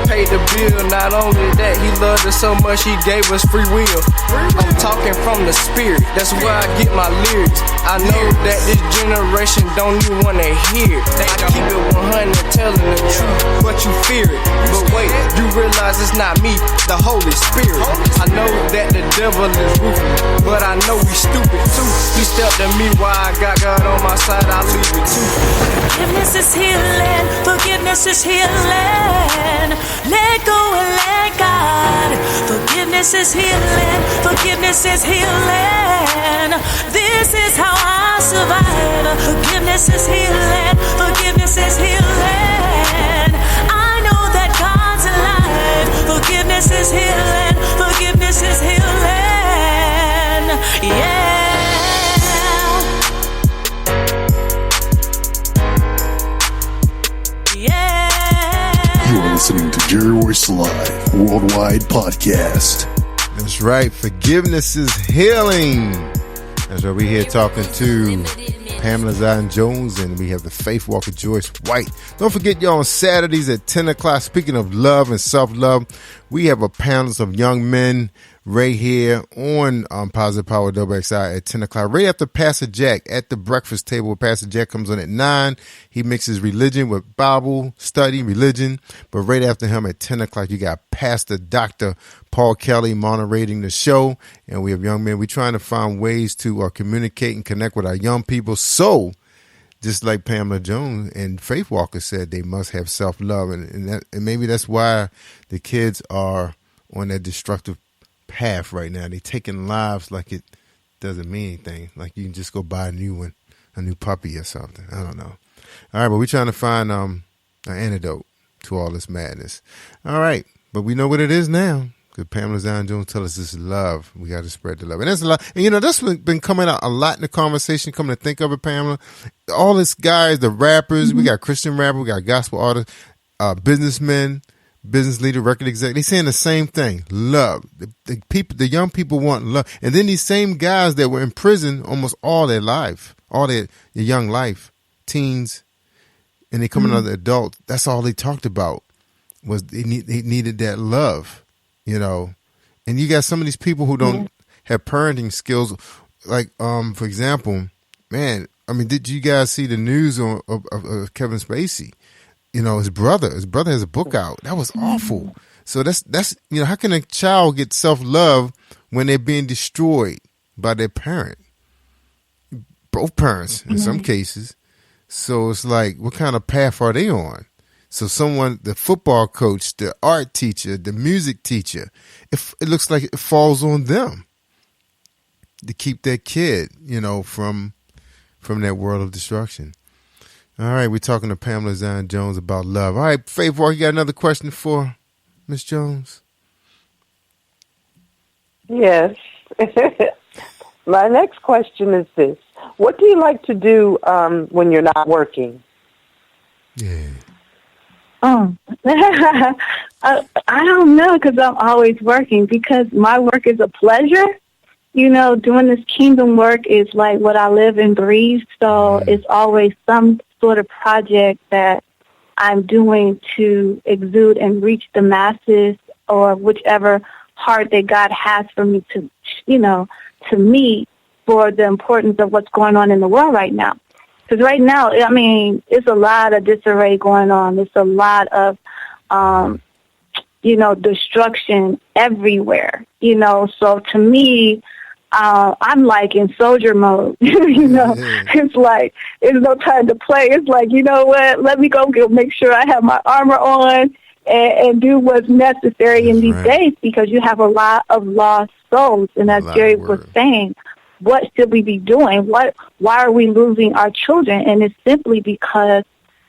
paid the bill. Not only that, he loved us so much he gave us free will. I'm talking from the spirit, that's where I get my lyrics. I know that this generation don't even wanna hear it. I keep it 100 telling the truth, but you fear it. But wait, you realize it's not me, the Holy Spirit. I know that the devil is ruthless, but I know he's stupid too. He stepped at me while I got God on my side, I'll leave it too. Forgiveness is healing. Forgiveness is healing. Let go and let God. Forgiveness is healing. Forgiveness is healing. This is how I survive. Forgiveness is healing. Forgiveness is healing. I know that God's alive. Forgiveness is healing. Forgiveness is healing. Yeah. You're listening to Jerry-Royce-Live Worldwide Podcast. That's right. Forgiveness is healing. That's right. We're here talking to Pamela-Zion-Jones, and we have the faith walker Joyce-White. Don't forget, y'all, on Saturdays at 10 o'clock, speaking of love and self-love, we have a panel of young men right here on Positive Power WXI at 10 o'clock, right after Pastor Jack at the breakfast table. Pastor Jack comes on at 9. He mixes religion with Bible study, religion. But right after him at 10 o'clock, you got Pastor Dr. Paul Kelly moderating the show. And we have young men. We're trying to find ways to communicate and connect with our young people. So just like Pamela Jones and Faith Walker said, they must have self-love. And maybe that's why the kids are on that destructive path right now. They're taking lives like it doesn't mean anything. Like you can just go buy a new one, a new puppy or something. I don't know. All right, but we're trying to find an antidote to all this madness. All right, but we know what it is now. Because Pamela-Zion-Jones tell us this is love. We got to spread the love. And that's a lot. And, you know, that's been coming out a lot in the conversation, coming to think of it, Pamela. All these guys, the rappers, we got Christian rappers, we got gospel artists, businessmen, business leader, record exec. They saying the same thing, love. The people, the young people want love. And then these same guys that were in prison almost all their life, all their young life, teens, and they coming out as adults. That's all they talked about was they needed that love. You know, and you got some of these people who don't have parenting skills. Like, for example, man, I mean, did you guys see the news of Kevin Spacey? You know, his brother has a book out. That was awful. So that's you know, how can a child get self-love when they're being destroyed by their parent? Both parents in some cases. So it's like, what kind of path are they on? So someone, the football coach, the art teacher, the music teacher, it looks like it falls on them to keep that kid, you know, from that world of destruction. All right, we're talking to Pamela-Zion-Jones about love. All right, Faith Walker, you got another question for Miss Jones? Yes. My next question is this. What do you like to do when you're not working? Yeah. Oh, I don't know, because I'm always working, because my work is a pleasure. You know, doing this kingdom work is like what I live and breathe. So it's always some sort of project that I'm doing to exude and reach the masses, or whichever heart that God has for me to, you know, to meet for the importance of what's going on in the world right now. Because right now, I mean, it's a lot of disarray going on. It's a lot of, you know, destruction everywhere, you know. So to me, I'm like in soldier mode, you know. It's like, it's no time to play. It's like, you know what, let me go make sure I have my armor on and do what's necessary in these days, because you have a lot of lost souls. And as Jerry was saying, what should we be doing? Why are we losing our children? And it's simply because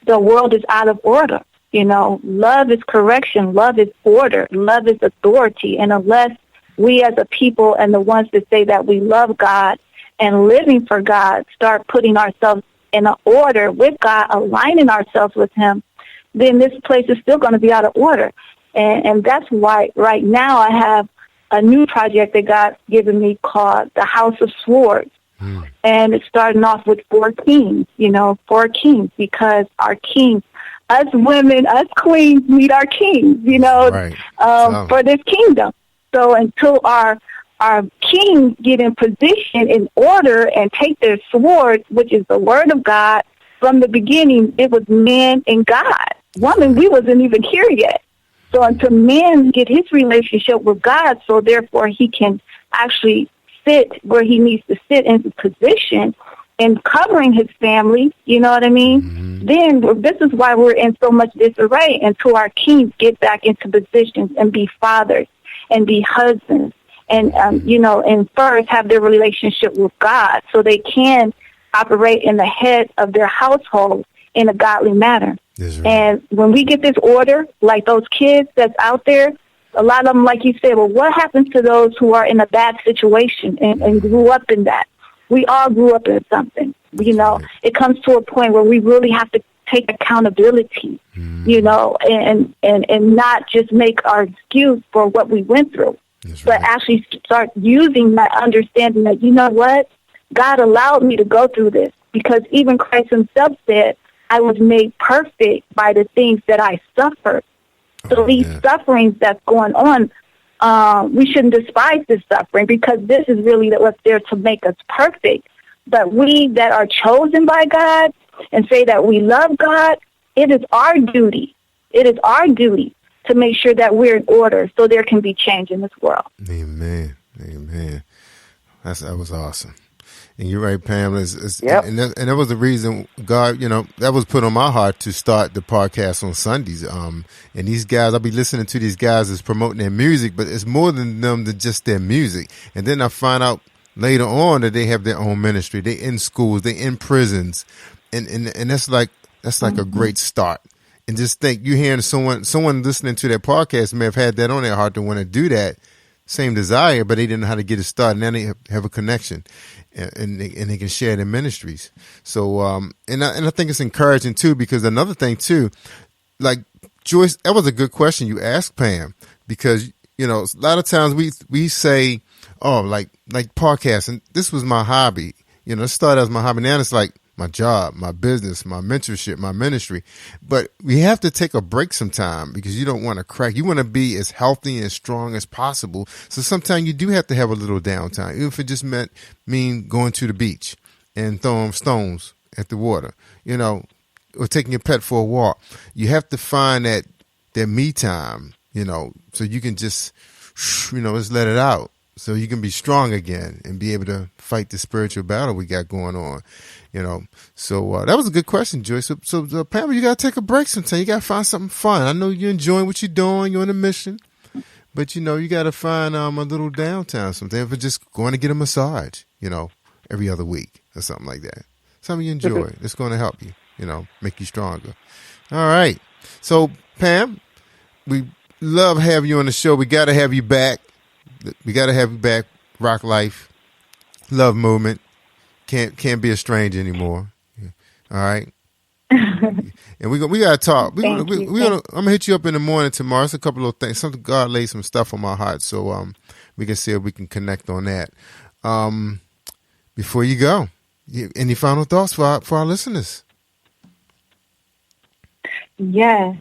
the world is out of order. You know, love is correction. Love is order. Love is authority. And unless we as a people and the ones that say that we love God and living for God start putting ourselves in an order with God, aligning ourselves with Him, then this place is still going to be out of order. And that's why right now I have a new project that God's given me called the House of Swords. And it's starting off with 4 kings, you know, 4 kings, because our kings, us women, us queens need our kings, you know, for this kingdom. So until our kings get in position in order and take their swords, which is the word of God, from the beginning, it was man and God. Woman, we wasn't even here yet. So until man get his relationship with God, so therefore he can actually sit where he needs to sit in the position and covering his family, you know what I mean? Then this is why we're in so much disarray, until our kings get back into positions and be fathers and be husbands and, you know, and first have their relationship with God so they can operate in the head of their household in a godly manner. And when we get this order, like those kids that's out there, a lot of them, like you said, well, what happens to those who are in a bad situation and grew up in that? We all grew up in something. You know, it comes to a point where we really have to take accountability, you know, and not just make our excuse for what we went through, but actually start using that understanding that, you know what, God allowed me to go through this, because even Christ himself said, I was made perfect by the things that I suffered. So these sufferings that's going on, we shouldn't despise this suffering, because this is really what's there to make us perfect. But we that are chosen by God and say that we love God, it is our duty. It is our duty to make sure that we're in order so there can be change in this world. Amen. Amen. That was awesome. And you're right, Pam. Yep. And that was the reason God, that was put on my heart to start the podcast on Sundays. And these guys, I'll be listening to these guys as promoting their music, but it's more than them than just their music. And then I find out later on that they have their own ministry. They in schools, they in prisons, and that's like a great start. And just think, you hearing someone listening to that podcast may have had that on their heart to want to do that same desire, but they didn't know how to get it started. Now they have a connection, and they can share their ministries. So, and I think it's encouraging too, because another thing too, like Joyce, that was a good question you asked, Pam, because a lot of times we say, oh, like podcasting, this was my hobby. It started as my hobby. Now it's like my job, my business, my mentorship, my ministry. But we have to take a break sometime, because you don't want to crack. You want to be as healthy and strong as possible. So sometimes you do have to have a little downtime, even if it just mean going to the beach and throwing stones at the water, or taking your pet for a walk. You have to find that me time, so you can just, just let it out. So you can be strong again and be able to fight the spiritual battle we got going on, So that was a good question, Joyce. So Pamela, you got to take a break sometime. You got to find something fun. I know you're enjoying what you're doing. You're on a mission. But, you got to find a little downtime sometime. If it's just going to get a massage, every other week or something like that. Something you enjoy. It's going to help you, make you stronger. All right. So, Pam, we love having you on the show. We got to have you back. We got to have you back. Rock Life, Love Movement. Can't be a stranger anymore. All right. And we got to talk. I'm gonna hit you up in the morning tomorrow. It's a couple of things. Something, God laid some stuff on my heart, so we can see if we can connect on that. Before you go, any final thoughts for our listeners? Yes.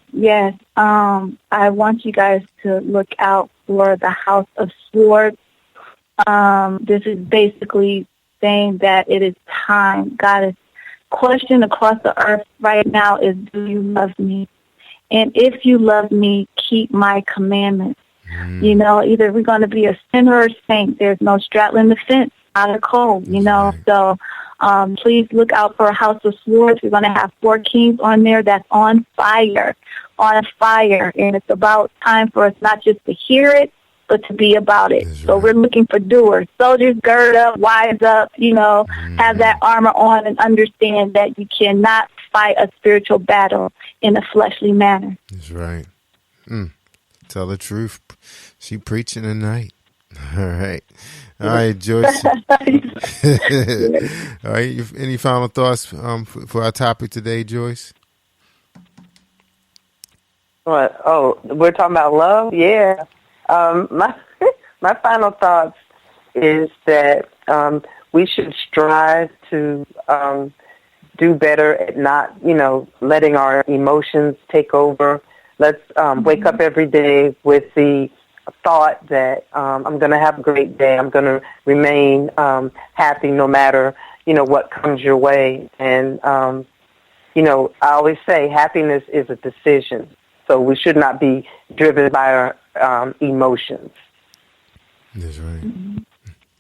I want you guys to look out for the House of Swords. This is basically saying that it is time. God's question across the earth right now is, do you love me? And if you love me, keep my commandments. Either we're going to be a sinner or a saint. There's no straddling the fence, out of cold, So please look out for a House of Swords. We're going to have 4 kings on there that's on fire. And it's about time for us not just to hear it, but to be about it. That's so right. We're looking for doers. Soldiers, gird up, wise up, have that armor on and understand that you cannot fight a spiritual battle in a fleshly manner. That's right. Tell the truth. She preaching tonight. All right. All right, Joyce. All right. Any final thoughts for our topic today, Joyce? What? Oh, we're talking about love? Yeah. My final thoughts is that we should strive to do better at not, letting our emotions take over. Let's wake up every day with the thought that I'm going to have a great day. I'm going to remain happy no matter, what comes your way. And, I always say happiness is a decision. So we should not be driven by our emotions. That's right.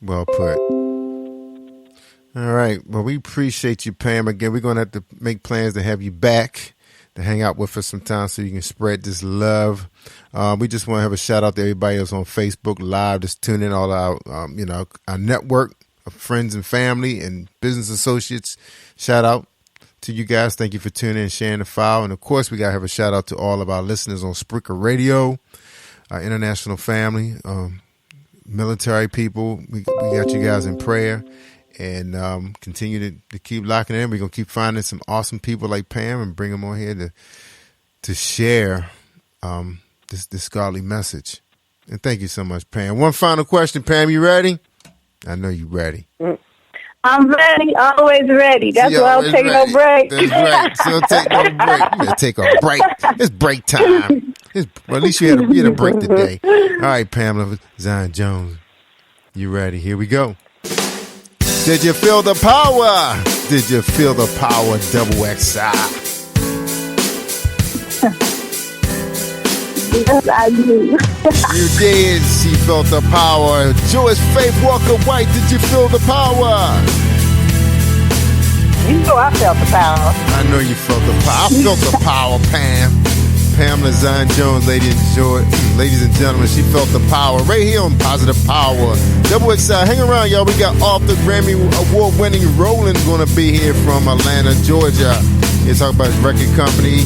Well put. All right. Well, we appreciate you, Pam. Again, we're going to have to make plans to have you back to hang out with us sometime so you can spread this love. We just want to have a shout out to everybody else on Facebook Live. Just tune in, all our, our network of friends and family and business associates. Shout out to you guys. Thank you for tuning in and sharing the file. And of course, we got to have a shout out to all of our listeners on Spreaker Radio, our international family, military people. We got you guys in prayer, and continue to keep locking in. We're going to keep finding some awesome people like Pam and bring them on here to share this godly message. And thank you so much, Pam. One final question, Pam. You ready? I know you're ready. I'm ready, always ready. That's why I'll take no break. That's right. So take no break. You gotta take a break. It's break time. Well, at least you had a break today. All right, Pamela-Zion-Jones. You ready? Here we go. Did you feel the power? Did you feel the power, double XI? Yes, I do. You did. She felt the power. Joyce Faith Walker White, did you feel the power? You know I felt the power. I know you felt the power. I felt the power, Pam. Pamela-Zion-Jones, ladies and gentlemen, she felt the power right here on Positive Power. Double XI, hang around, y'all. We got Arthur Grammy Award-winning Roland going to be here from Atlanta, Georgia. He's talking about his record company,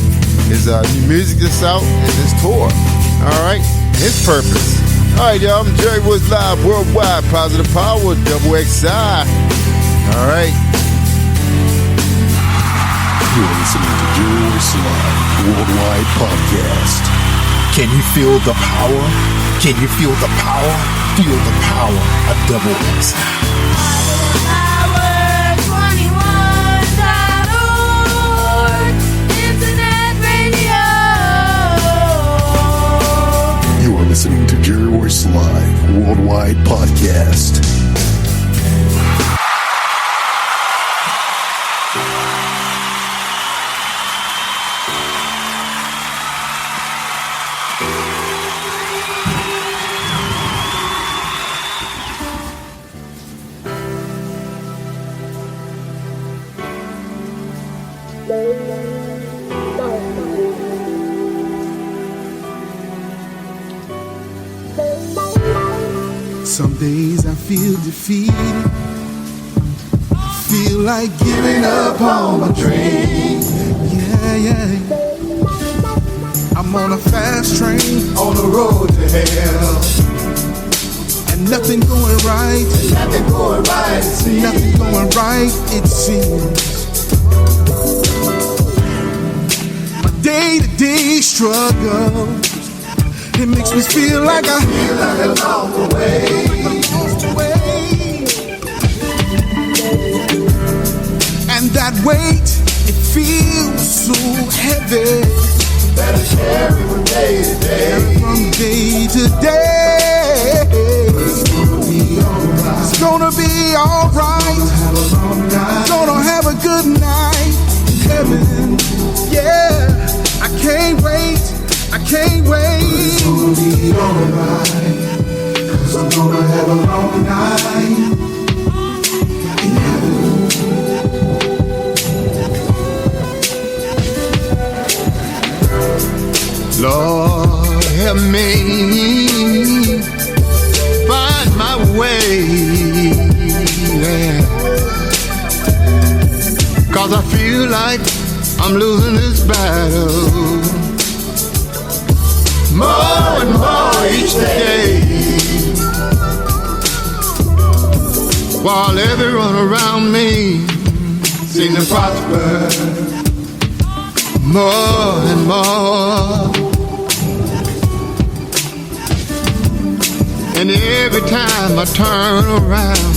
his new music that's out, and his tour. All right, his purpose. All right, y'all. I'm jerry-royce-live worldwide, Positive Power, Double XI. All right. You're listening to jerry-royce-live worldwide podcast. Can you feel the power? Can you feel the power? Feel the power of Double X. You are listening to jerry-royce-live worldwide podcast. Some days I feel defeated, feel like giving up on my dreams. Yeah. I'm on a fast train, on the road to hell, and nothing going right. Nothing going right, it seems. Nothing going right, it seems. My day-to-day struggle, it makes me feel like I lost the way. And that weight, it feels so heavy. Better carry from day to day. From day to day. It's gonna be alright. It's gonna have a good night in heaven. Yeah, I can't wait. I can't wait. It's gonna be alright, 'cause I'm gonna have a long night in heaven. Lord, help me find my way, yeah. 'Cause I feel like I'm losing this battle more and more each day, while everyone around me seems to prosper more and more. And every time I turn around,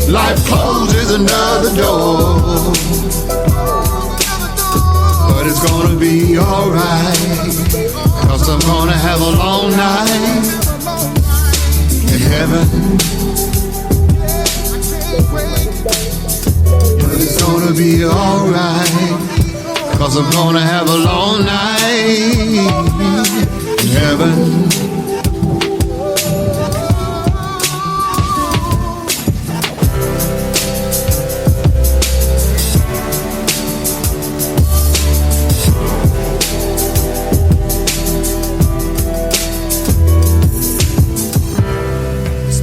life closes another door. But it's gonna be alright, 'cause I'm gonna have a long night in heaven. But it's gonna be alright, 'cause I'm gonna have a long night in heaven.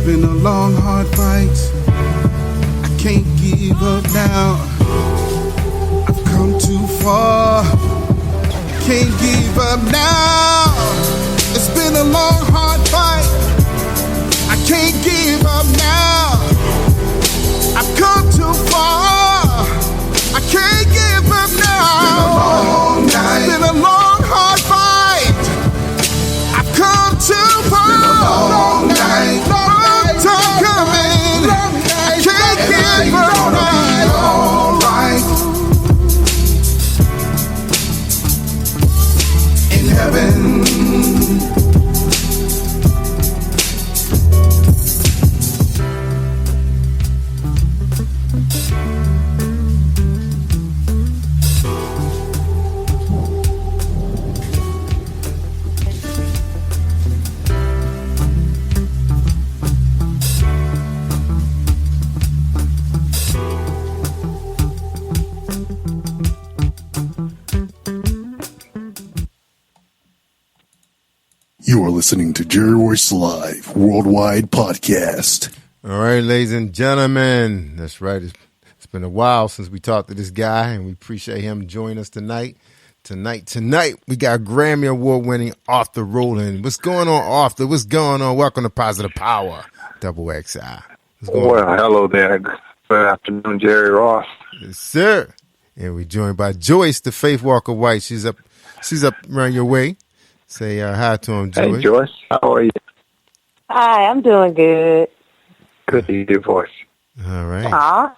Been a long, hard fight. I can't give up now. I've come too far. Can't give up now. It's been a long, hard fight. I can't give up now. I've come too far. I can't give up now. It's been a long night. It's been a long, hard fight. I've come too far. It's been a long night. Time coming, I can't give up now. Alright, in heaven. listening to Jerry Royce Live Worldwide Podcast. All right, ladies and gentlemen, that's right. It's been a while since we talked to this guy, and we appreciate him joining us tonight. Tonight, we got Grammy Award-winning Arthur-Roland. What's going on, Arthur? What's going on? Welcome to Positive Power, Double XI. Well, hello there. Good afternoon, Jerry Ross. Yes, sir. And we're joined by Joyce, the Faith Walker White. She's up around your way. Say hi to him, Joyce. Hey, Joyce. How are you? Hi, I'm doing good. Good to hear your voice. All right.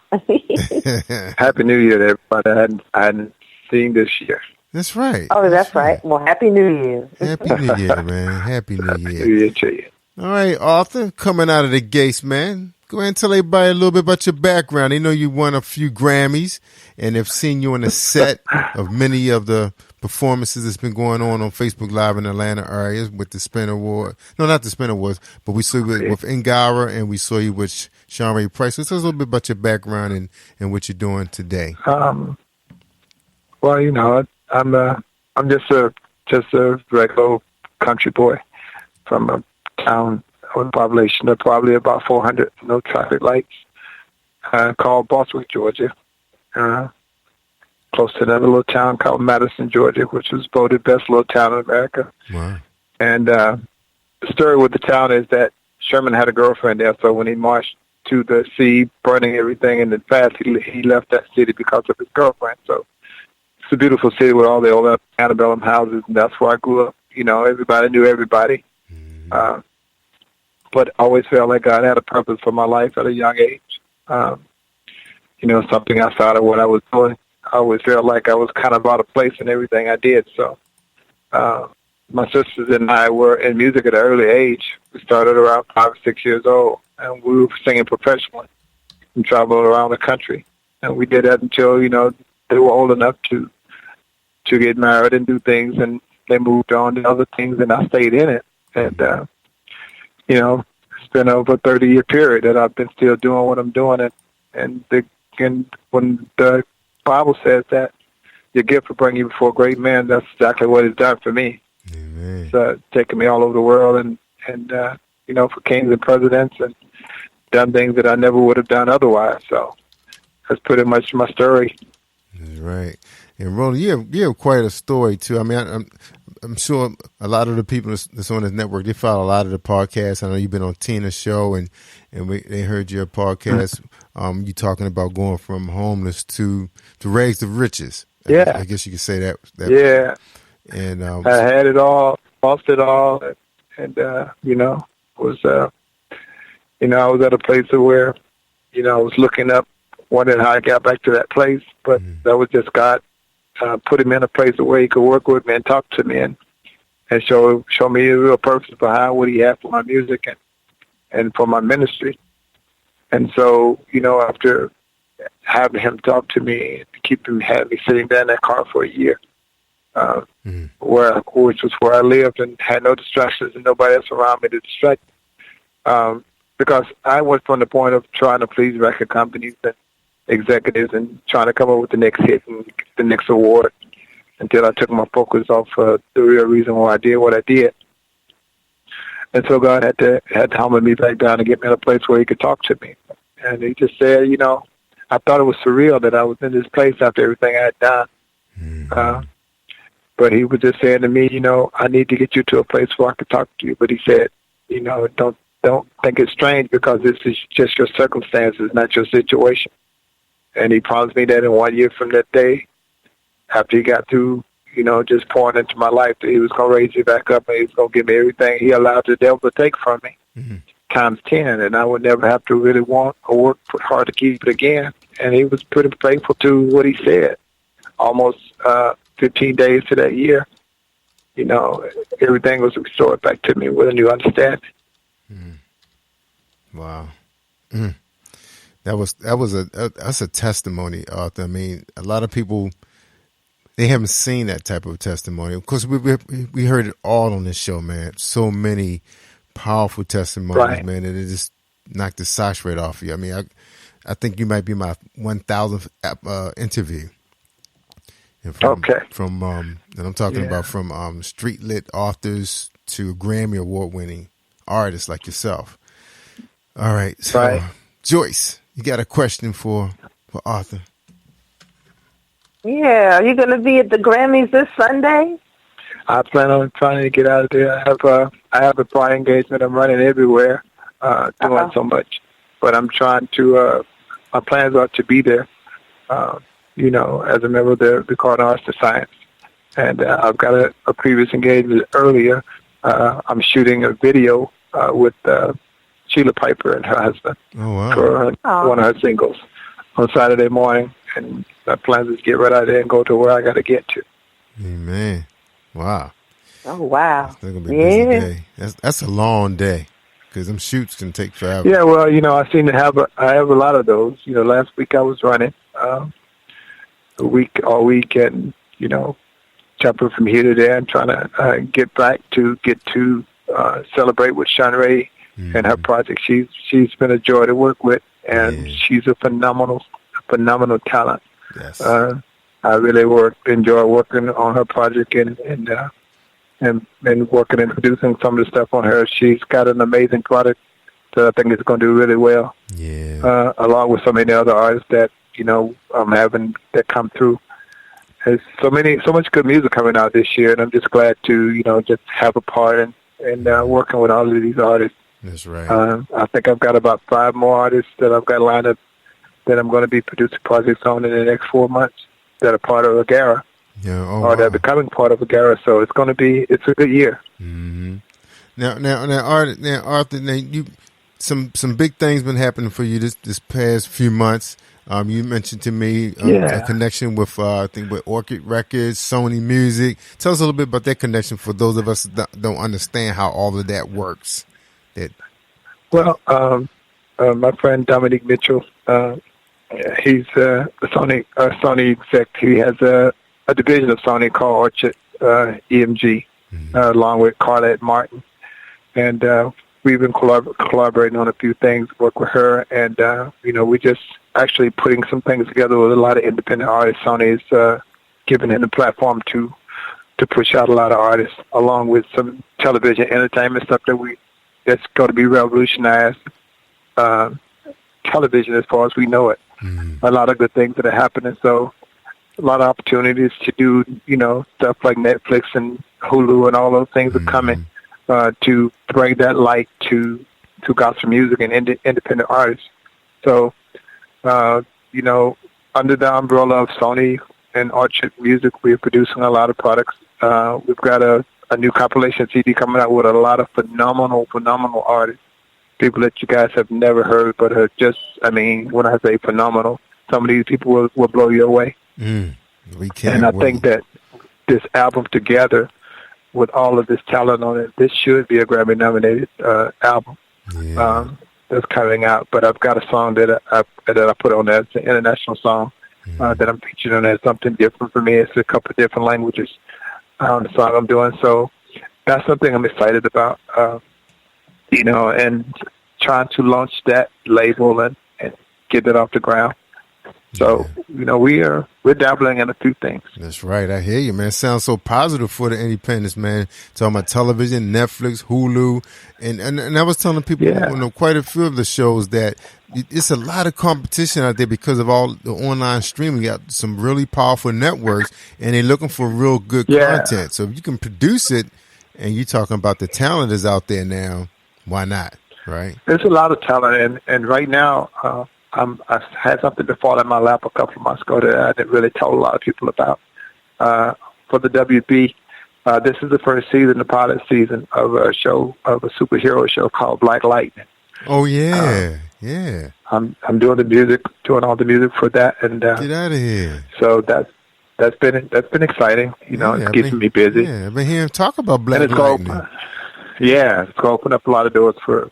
Happy New Year to everybody I hadn't seen this year. That's right. Oh, that's right. Well, Happy New Year. Happy New Year, man. Happy New Year. Happy New Year to you. All right, Arthur, coming out of the gates, man. Go ahead and tell everybody a little bit about your background. They know you won a few Grammys, and they've seen you on the set of many of the performances that's been going on Facebook Live in the Atlanta area with the Spin Award. No, not the Spin Awards, but we saw you with Ngara, and we saw you with Sean Ray Price. So tell us a little bit about your background and what you're doing today. Well, you know, I'm just a regular country boy from a town with a population of probably about 400, no traffic lights, called Boswick, Georgia. Close to another little town called Madison, Georgia, which was voted best little town in America. Wow. And the story with the town is that Sherman had a girlfriend there, so when he marched to the sea, burning everything in the past, he left that city because of his girlfriend. So it's a beautiful city with all the old antebellum houses, and that's where I grew up. You know, everybody knew everybody. But I always felt like God had a purpose for my life at a young age. You know, something outside of what I was doing. I always felt like I was kind of out of place in everything I did. So my sisters and I were in music at an early age. We started around 5 or 6 years old, and we were singing professionally and traveled around the country. And we did that until, you know, they were old enough to get married and do things, and they moved on to other things, and I stayed in it. And, you know, it's been over a 30-year period that I've been still doing what I'm doing. And when the Bible says that your gift will bring you before great men, that's exactly what it's done for me. Amen. It's taken me all over the world and you know, for kings and presidents, and done things that I never would have done otherwise. So that's pretty much my story. That's right. And Roland, you have quite a story too. I mean, I'm sure a lot of the people that's on this network, they follow a lot of the podcasts. I know you've been on Tina's show, and they heard your podcast. You talking about going from homeless to rags to riches. Yeah, I guess you could say that. Yeah. And I had it all, lost it all, and you know, was you know, I was at a place where, you know, I was looking up, wondering how I got back to that place, but that was just God. Put him in a place where he could work with me and talk to me and show me the real purpose behind what he had for my music and for my ministry. And so, you know, after having him talk to me and had me sitting there in that car for a year, which was where I lived and had no distractions and nobody else around me to distract me. Because I went from the point of trying to please record companies and executives and trying to come up with the next hit and the next award until I took my focus off the real reason why I did what I did. And so God had to humble me back down and get me in a place where he could talk to me. And he just said, you know, I thought it was surreal that I was in this place after everything I had done. But he was just saying to me, you know, I need to get you to a place where I could talk to you. But he said, you know, don't think it's strange because this is just your circumstances, not your situation. And he promised me that in 1 year from that day, after he got through, you know, just pouring into my life, that he was going to raise me back up and he was going to give me everything he allowed the devil to take from me, times 10. And I would never have to really want or work hard to keep it again. And he was pretty faithful to what he said. Almost 15 days to that year, you know, everything was restored back to me with a new understanding. Wow. That's a testimony, Arthur. I mean, a lot of people, they haven't seen that type of testimony. Of course, we heard it all on this show, man. So many powerful testimonies, man, that it just knocked the socks right off you. I mean, I think you might be my 1,000th interview. And and I'm talking about from street lit authors to Grammy award-winning artists like yourself. All right. So, Joyce, you got a question for Arthur? Yeah, are you going to be at the Grammys this Sunday? I plan on trying to get out of there. I have a prior engagement. I'm running everywhere, doing so much. But I'm trying to, my plans are to be there, you know, as a member of the Recording Arts and Science. And I've got a previous engagement earlier. I'm shooting a video with Sheila Piper and her husband for one of her singles on Saturday morning. And my plans is to get right out of there and go to where I got to get to. Amen. Wow. Oh, wow. That's going to be a busy day. That's a long day because them shoots can take forever. Yeah, well, you know, I seem to have I have a lot of those. You know, last week I was running all week and, you know, jumping from here to there and trying to get to celebrate with Shanray and her project. She's been a joy to work with, and she's a phenomenal talent. Yes. I really enjoy working on her project and working and producing some of the stuff on her. She's got an amazing product that I think is going to do really well. Yeah. Along with so many other artists that, you know, I'm having that come through. There's so much good music coming out this year, and I'm just glad to, you know, just have a part in working with all of these artists. That's right. I think I've got about 5 more artists that I've got lined up that I'm going to be producing projects on in the next 4 months that are part of Agara. Yeah. Or they're becoming part of Agara. So it's a good year. Mm-hmm. Now, Arthur, you some big things been happening for you this past few months. You mentioned to me a connection with I think with Orchid Records, Sony Music. Tell us a little bit about that connection for those of us that don't understand how all of that works. Well, my friend Dominique Mitchell, he's a Sony exec. He has a division of Sony called Orchid EMG, along with Carlette Martin, and we've been collaborating on a few things. Work with her, and you know, we just actually putting some things together with a lot of independent artists. Sony is giving him the platform to push out a lot of artists, along with some television entertainment stuff that's going to be revolutionized television as far as we know it. A lot of good things that are happening. So a lot of opportunities to do, you know, stuff like Netflix and Hulu and all those things are coming to bring that light to gospel music and independent artists. So, you know, under the umbrella of Sony and Orchard Music, we're producing a lot of products. We've got a new compilation CD coming out with a lot of phenomenal artists, people that you guys have never heard, but are just, I mean, when I say phenomenal, some of these people will blow you away. We can't and I wait. think that this album together with all of this talent on it, this should be a Grammy-nominated album that's coming out. But I've got a song that I put on there. It's an international song that I'm featuring on there. Something different for me. It's a couple of different languages on the song I'm doing. So that's something I'm excited about, you know, and trying to launch that label and get it off the ground. So, you know, we're dabbling in a few things. That's right. I hear you, man. It sounds so positive for the independents, man. Talking about television, Netflix, Hulu. And I was telling people, you know, quite a few of the shows that it's a lot of competition out there because of all the online streaming. You got some really powerful networks, and they're looking for real good content. So if you can produce it, and you're talking about the talent is out there now, why not, right? There's a lot of talent, and right now, I had something to fall in my lap a couple of months ago that I didn't really tell a lot of people about. For the WB, this is the first season, the pilot season of a superhero show called Black Lightning. Oh yeah, yeah. I'm doing all the music for that, and get out of here. So that's been exciting. You know, it's keeping me busy. Yeah, I've been hearing talk about Black Lightning. It's going to open up a lot of doors for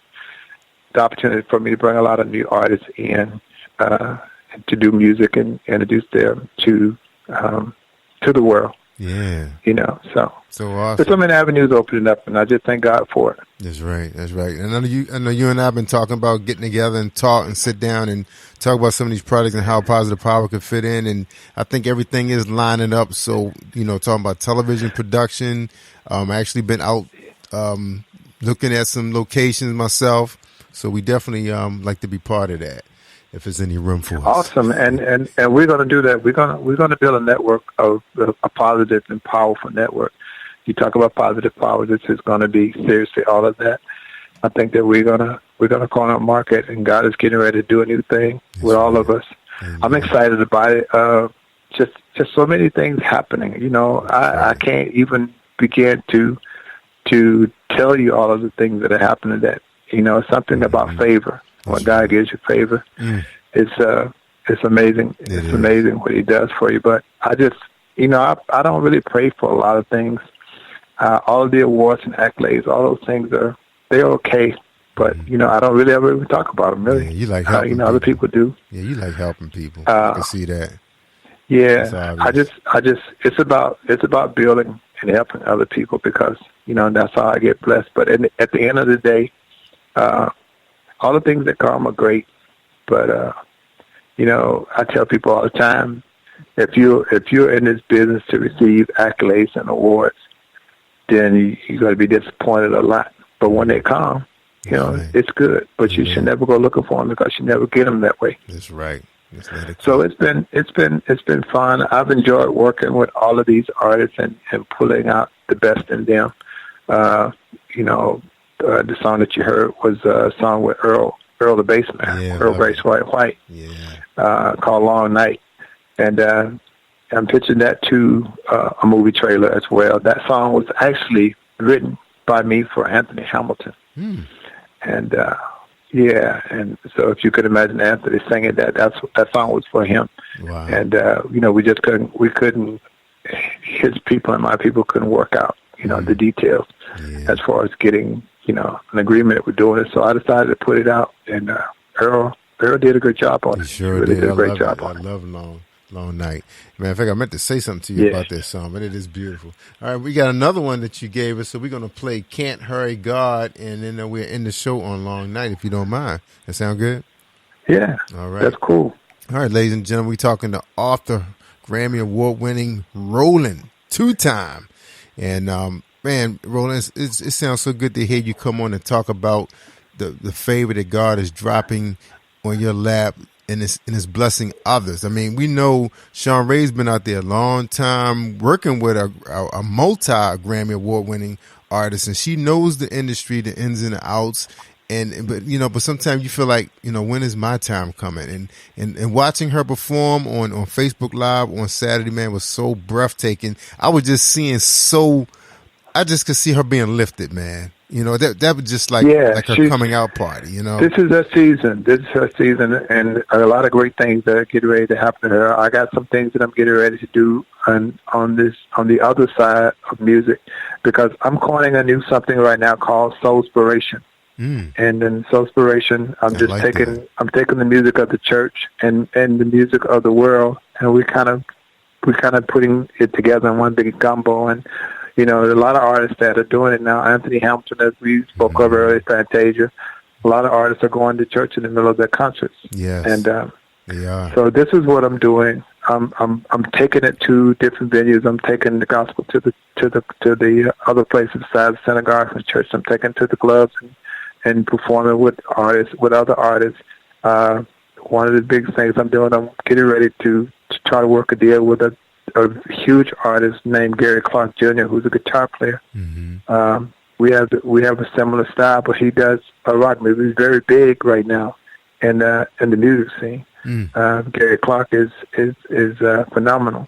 the opportunity for me to bring a lot of new artists in to do music and introduce them to the world. Yeah, you know, so awesome. There's so many avenues opening up, and I just thank God for it. That's right. And I know you and I have been talking about getting together and talk and sit down and talk about some of these projects and how Positive Power could fit in. And I think everything is lining up. So, you know, talking about television production. I actually been out looking at some locations myself. So we definitely like to be part of that if there's any room for us. Awesome, and we're going to do that. We're going to build a network of a positive and powerful network. You talk about positive power. This is going to be seriously all of that. I think that we're gonna corner a market, and God is getting ready to do a new thing with all of us. I'm excited about it. Just so many things happening. You know, I can't even begin to tell you all of the things that are happening. That, you know, something about favor. When God gives you favor, it's amazing. It's amazing what He does for you. But I just, you know, I don't really pray for a lot of things. All of the awards and accolades, all those things they're okay. But, you know, I don't really ever even talk about them, really. Yeah, you like helping other people do. Yeah, you like helping people. I can see that. Yeah, I just, it's about building and helping other people because, you know, that's how I get blessed. But at the end of the day, all the things that come are great. But, you know, I tell people all the time, if you're in this business to receive accolades and awards, then you're going to be disappointed a lot. But when they come, you know, it's good. But you should never go looking for them because you never get them that way. That's right. So it's been fun. I've enjoyed working with all of these artists and pulling out the best in them. You know, the song that you heard was a song with Earl the bass man, Earl Grace-White, called Long Night. And I'm pitching that to a movie trailer as well. That song was actually written by me for Anthony Hamilton. And and so if you could imagine Anthony singing that song was for him. Wow. And you know, we couldn't his people and my people couldn't work out, you know, the details as far as getting, you know, an agreement with doing it. So I decided to put it out, and Earl did a good job on it. He sure really did a great job on I it. love Long Night. Man, in fact, I meant to say something to you about this song, but it is beautiful. All right, we got another one that you gave us, so we're going to play Can't Hurry God, and then we're in the show on Long Night, if you don't mind. That sound good? Yeah, all right. That's cool. All right, ladies and gentlemen, we're talking to Arthur, Grammy Award-winning Roland, 2-time. And, man, Roland, it sounds so good to hear you come on and talk about the favor that God is dropping on your lap and is blessing others. I mean, we know Sean Ray's been out there a long time working with a multi-Grammy Award-winning artist, and she knows the industry, the ins and the outs. But sometimes you feel like, you know, when is my time coming? And watching her perform on Facebook Live on Saturday, man, was so breathtaking. I was just I just could see her being lifted, man. You know, that was just like her coming out party, you know. This is her season. And a lot of great things that are getting ready to happen to her. I got some things that I'm getting ready to do on the other side of music, because I'm coining a new something right now called Soulspiration. And in Soulspiration, I'm taking the music of the church and the music of the world, and we're kind of putting it together in one big gumbo. And you know, there's a lot of artists that are doing it now. Anthony Hamilton, as we spoke of earlier, Fantasia. A lot of artists are going to church in the middle of their concerts. Yes, and they are. So this is what I'm doing. I'm taking it to different venues. I'm taking the gospel to the other places besides the synagogue and church. I'm taking it to the clubs and performing with other artists. One of the big things I'm doing, I'm getting ready to try to work a deal with a huge artist named Gary Clark Jr., who's a guitar player. We have a similar style, but he does a rock music. He's very big right now in the music scene. Gary Clark is phenomenal.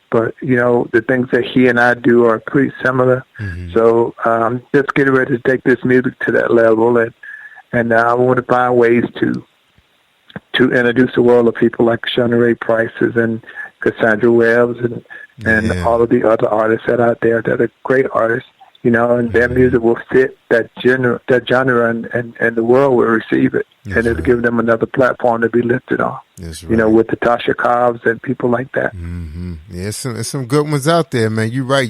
But you know, the things that he and I do are pretty similar. So I'm just getting ready to take this music to that level, and I want to find ways to introduce the world of people like Shawnee Ray Prices and Cassandra Webbs and all of the other artists that are out there that are great artists, you know, and their music will fit that genre, and the world will receive it, and it'll give them another platform to be lifted on. You know, with the Tasha Cobbs and people like that. Yeah, there's some good ones out there, man. You're right.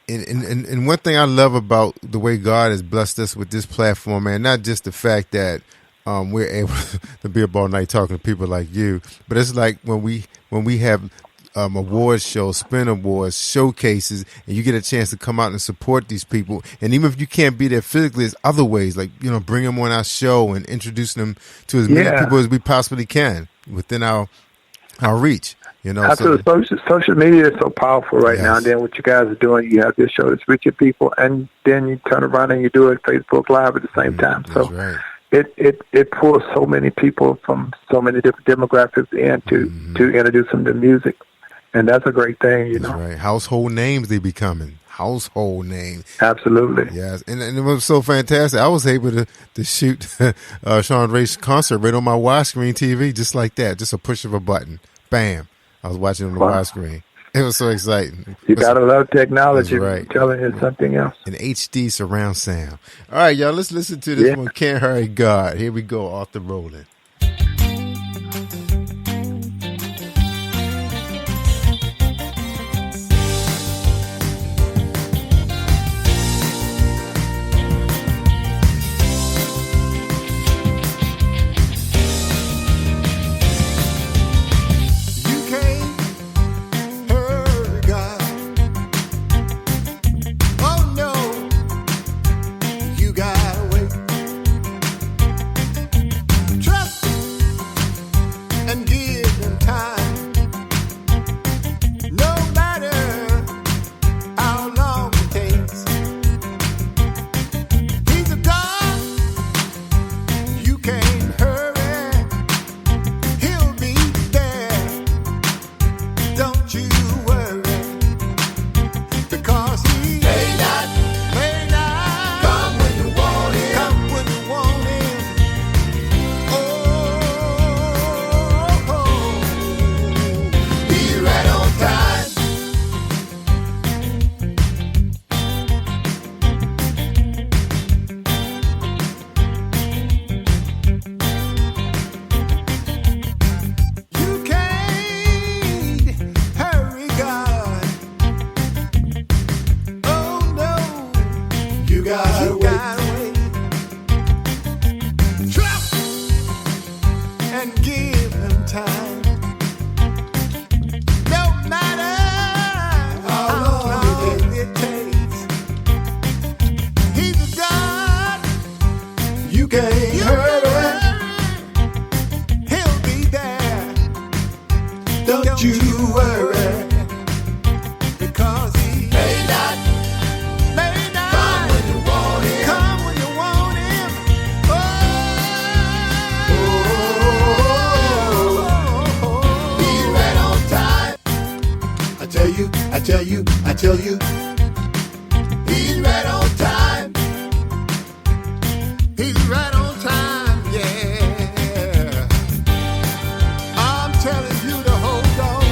And one thing I love about the way God has blessed us with this platform, man, not just the fact that we're able to be up all night talking to people like you, but it's like when we have awards shows, spin awards, showcases, and you get a chance to come out and support these people. And even if you can't be there physically, there's other ways, like, you know, bring them on our show and introducing them to as many people as we possibly can within our reach. You know, social media is so powerful right now. And then what you guys are doing, you have this show that's reaching people, and then you turn around and you do it Facebook Live at the same time. So it pulls so many people from so many different demographics in to introduce them to music, and that's a great thing. You know, right? Household names they becoming. Household names. Absolutely. Yes. And it was so fantastic. I was able to shoot Sean Ray's concert right on my widescreen TV, just like that, just a push of a button. Bam. I was watching on the widescreen. It was so exciting. You gotta love technology. Right. I'm telling you something else. An HD surround sound. All right, y'all, let's listen to this one. Can't Hurry God. Here we go, Arthur-Roland. I tell you, he's right on time. He's right on time, yeah. I'm telling you to hold on.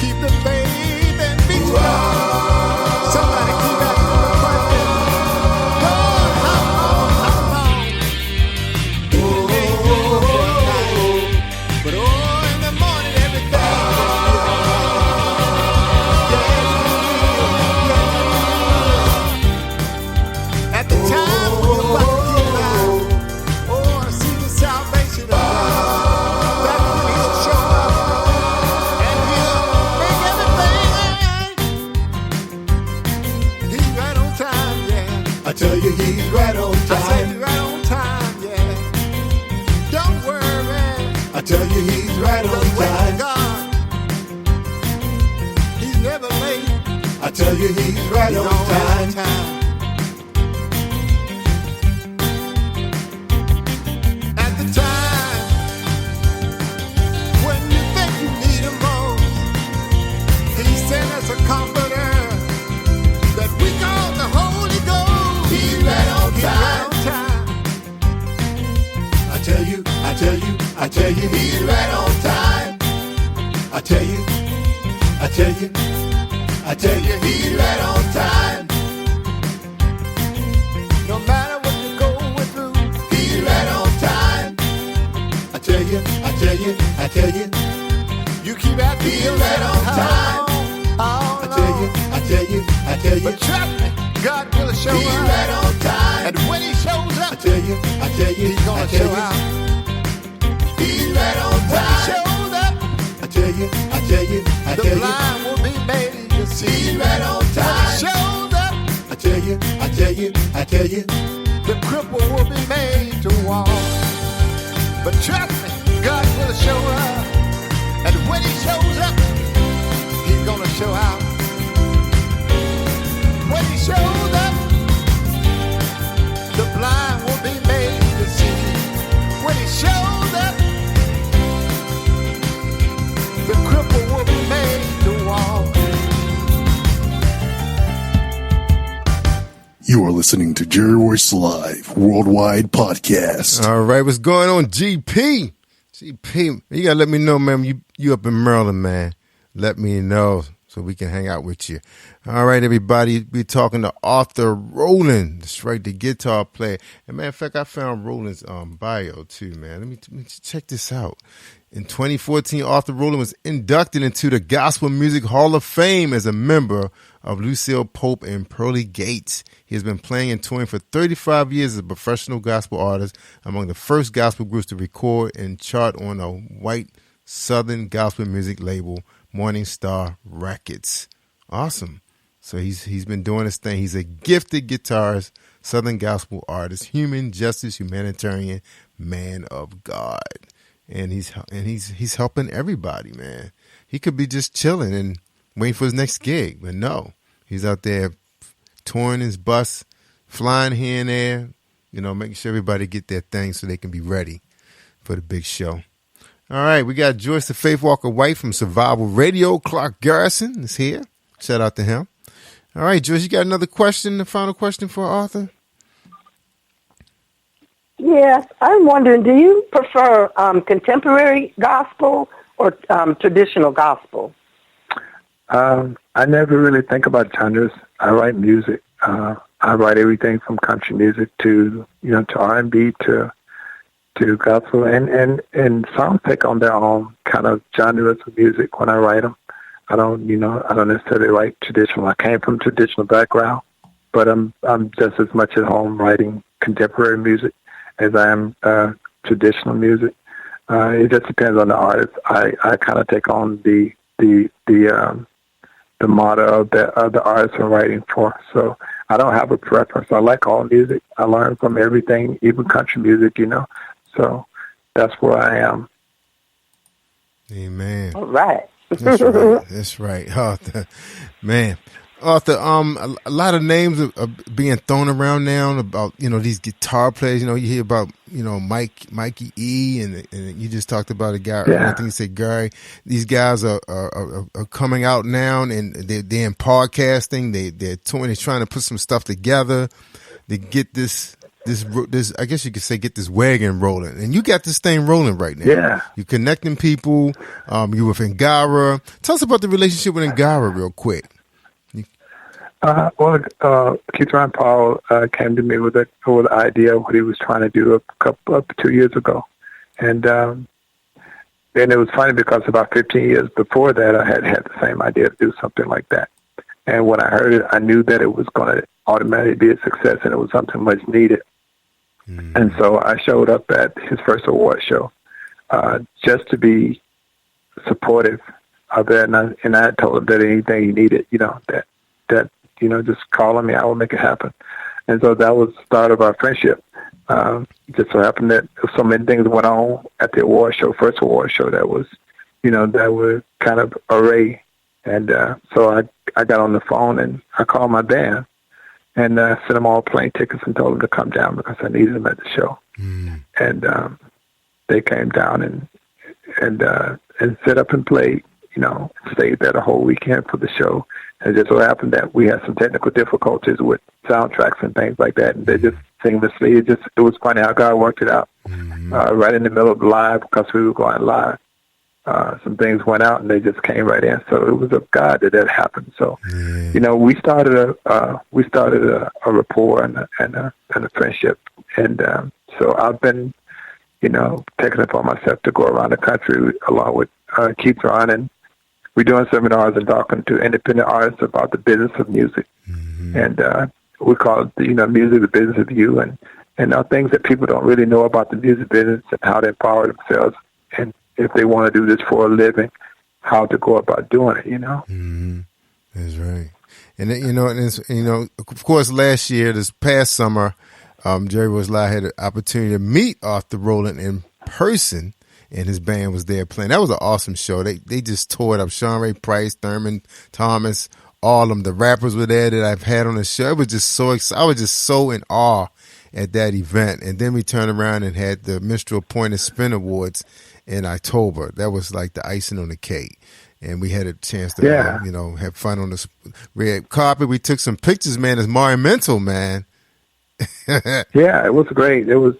Keep the faith and be strong. Somebody keep asking the question, Lord, how long? But oh, in the morning, everything. I tell you he's right on time. I tell you right on time, yeah. Don't worry. I tell you he's right on time. God, he's never late. I tell you he's right on time. At the time when you think you need him most, he sent us a comforter that we call the Holy Ghost. He's right on time. I tell you, he's right on time. I tell you, he's right on time. No matter what you're going through, he's right on time. I tell you, you keep at me, he's right on time. I tell you, but trust me, God will show up. He's right on time. And when he shows up, I tell you, he's gonna show out. He's right on time. When he shows up, I tell you, tell you, the cripple will be made to walk. But trust me, God will show up. And when he shows up, he's gonna show out. When he shows up, the blind will be made to see. When he shows up, the cripple will be made to walk. You are listening to Jerry Royce Live Worldwide Podcast. All right, what's going on, GP? GP, you gotta let me know, man. You up in Maryland, man. Let me know so we can hang out with you. All right, everybody. We're talking to Arthur-Roland. That's right, the guitar player. And matter of fact, I found Roland's bio too, man. Let me check this out. In 2014, Arthur-Roland was inducted into the Gospel Music Hall of Fame as a member of Lucille Pope and Pearly Gates. He has been playing and touring for 35 years as a professional gospel artist, among the first gospel groups to record and chart on a white Southern gospel music label, Morning Star Records. Awesome. So he's been doing this thing. He's a gifted guitarist, Southern gospel artist, human justice, humanitarian, man of God. And he's helping everybody, man. He could be just chilling and waiting for his next gig, but no, he's out there touring his bus, flying here and there, making sure everybody get their thing so they can be ready for the big show. All right, we got Joyce the Faith Walker White from Survival Radio. Clark Garrison is here. Shout out to him. All right, Joyce, you got another question, the final question for Arthur? Yes, I'm wondering, do you prefer contemporary gospel or traditional gospel? I never really think about genres. I write music. I write everything from country music to R&B to gospel, and songs take on their own kind of genres of music when I write them. I don't necessarily write traditional. I came from a traditional background, but I'm just as much at home writing contemporary music as I am traditional music. It just depends on the artist. I kind of take on the motto of the artist I'm writing for. So I don't have a preference. I like all music. I learn from everything, even country music, So that's where I am. Amen. All right. That's right. That's right. Arthur, man. Arthur, a lot of names are being thrown around now about, these guitar players. You hear about, Mikey E, and you just talked about a guy. Yeah. I think you said Gary. These guys are coming out now, and they're in podcasting. They're touring. They're trying to put some stuff together to get this. I guess you could say, get this wagon rolling, and you got this thing rolling right now. Yeah, you're connecting people. You with Ngara. Tell us about the relationship with Ngara real quick. Keith Ryan Paul came to me with the idea of what he was trying to do up 2 years ago, and it was funny because about 15 years before that, I had the same idea to do something like that. And when I heard it, I knew that it was going to automatically be a success, and it was something much needed. And so I showed up at his first award show just to be supportive of it, and I told him that anything he needed, that just call on me, I will make it happen. And so that was the start of our friendship. Just so happened that so many things went on at the award show, first award show, that was, that were kind of array. And so I got on the phone and I called my band and sent them all plane tickets and told them to come down because I needed them at the show. And they came down and set up and played, stayed there the whole weekend for the show. And it just so happened that we had some technical difficulties with soundtracks and things like that, and they just seamlessly. It was funny how God worked it out. Right in the middle of the live, because we were going live, some things went out and they just came right in. So it was of God that happened. So, we started a rapport and a friendship, and so I've been, taking it upon myself to go around the country along with Keith Ron, and we're doing seminars and talking to independent artists about the business of music. And we call it, music, the business of you, and things that people don't really know about the music business and how to empower themselves. And if they want to do this for a living, how to go about doing it, That's right. And then, of course, last year, this past summer, Jerry-Royce-Live had an opportunity to meet Arthur-Roland in person, and his band was there playing. That was an awesome show. They just tore it up. Sean Ray Price, Thurman Thomas, all of them. The rappers were there that I've had on the show. It was just so exciting. I was just so in awe at that event. And then we turned around and had the Minstrel Point and Spin Awards in October. That was like the icing on the cake. And we had a chance to, have fun on the red carpet. We took some pictures, man. It's monumental, man. Yeah, it was great. It was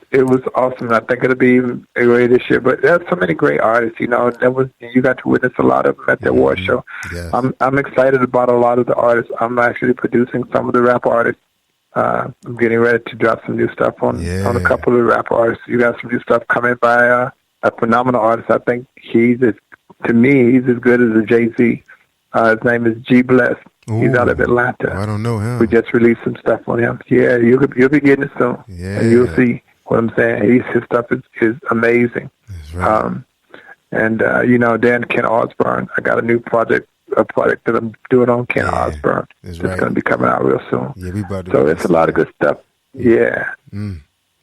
awesome. I think it'll be even great this year. But there's so many great artists, you got to witness a lot of them at the award show. Yes. I'm excited about a lot of the artists. I'm actually producing some of the rap artists. I'm getting ready to drop some new stuff on a couple of the rap artists. You got some new stuff coming by a phenomenal artist. I think he's as good as a Jay-Z. His name is G Bless. He's out of Atlanta. I don't know him. We just released some stuff on him. Yeah, you'll be getting it soon. Yeah. And you'll see what I'm saying. His stuff is amazing. That's right. Dan Ken Osborne. I got a new project that I'm doing on Ken Osborne. That's it's right. going to be coming out real soon. Yeah, we about to. So it's a lot of good stuff. Yeah.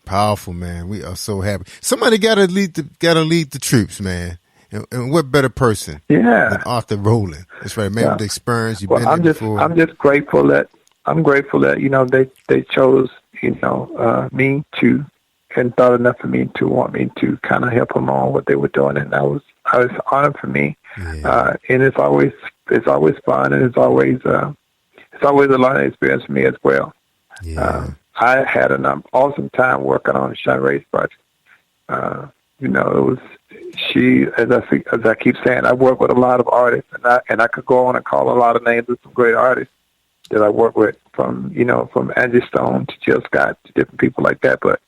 Powerful, man. We are so happy. Somebody got to lead the troops, man. And what better person than Arthur-Roland? That's right, man. With the experience you've been there before. I'm just grateful that they chose me to and thought enough of me to want me to kind of help them on what they were doing, and I was honored for me. And it's always fun, and it's always a learning experience for me as well. Yeah. I had an awesome time working on the Sean Ray's project. It was. As I keep saying, I work with a lot of artists, and I could go on and call a lot of names of some great artists that I work with, from Angie Stone to Jill Scott to different people like that. But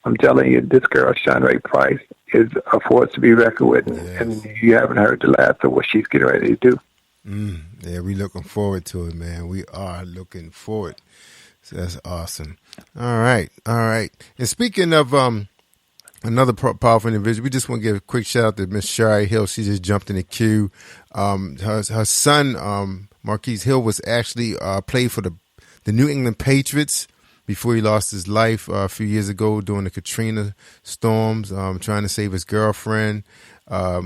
I'm telling you, this girl, Sean Ray Price, is a force to be reckoned with, and you haven't heard the last of what she's getting ready to do. Yeah, we're looking forward to it, man. We are looking forward. So that's awesome. All right. And speaking of another powerful individual, we just want to give a quick shout out to Miss Shari Hill. She just jumped in the queue. Her son, Marquise Hill, was actually played for the New England Patriots before he lost his life a few years ago during the Katrina storms, trying to save his girlfriend. I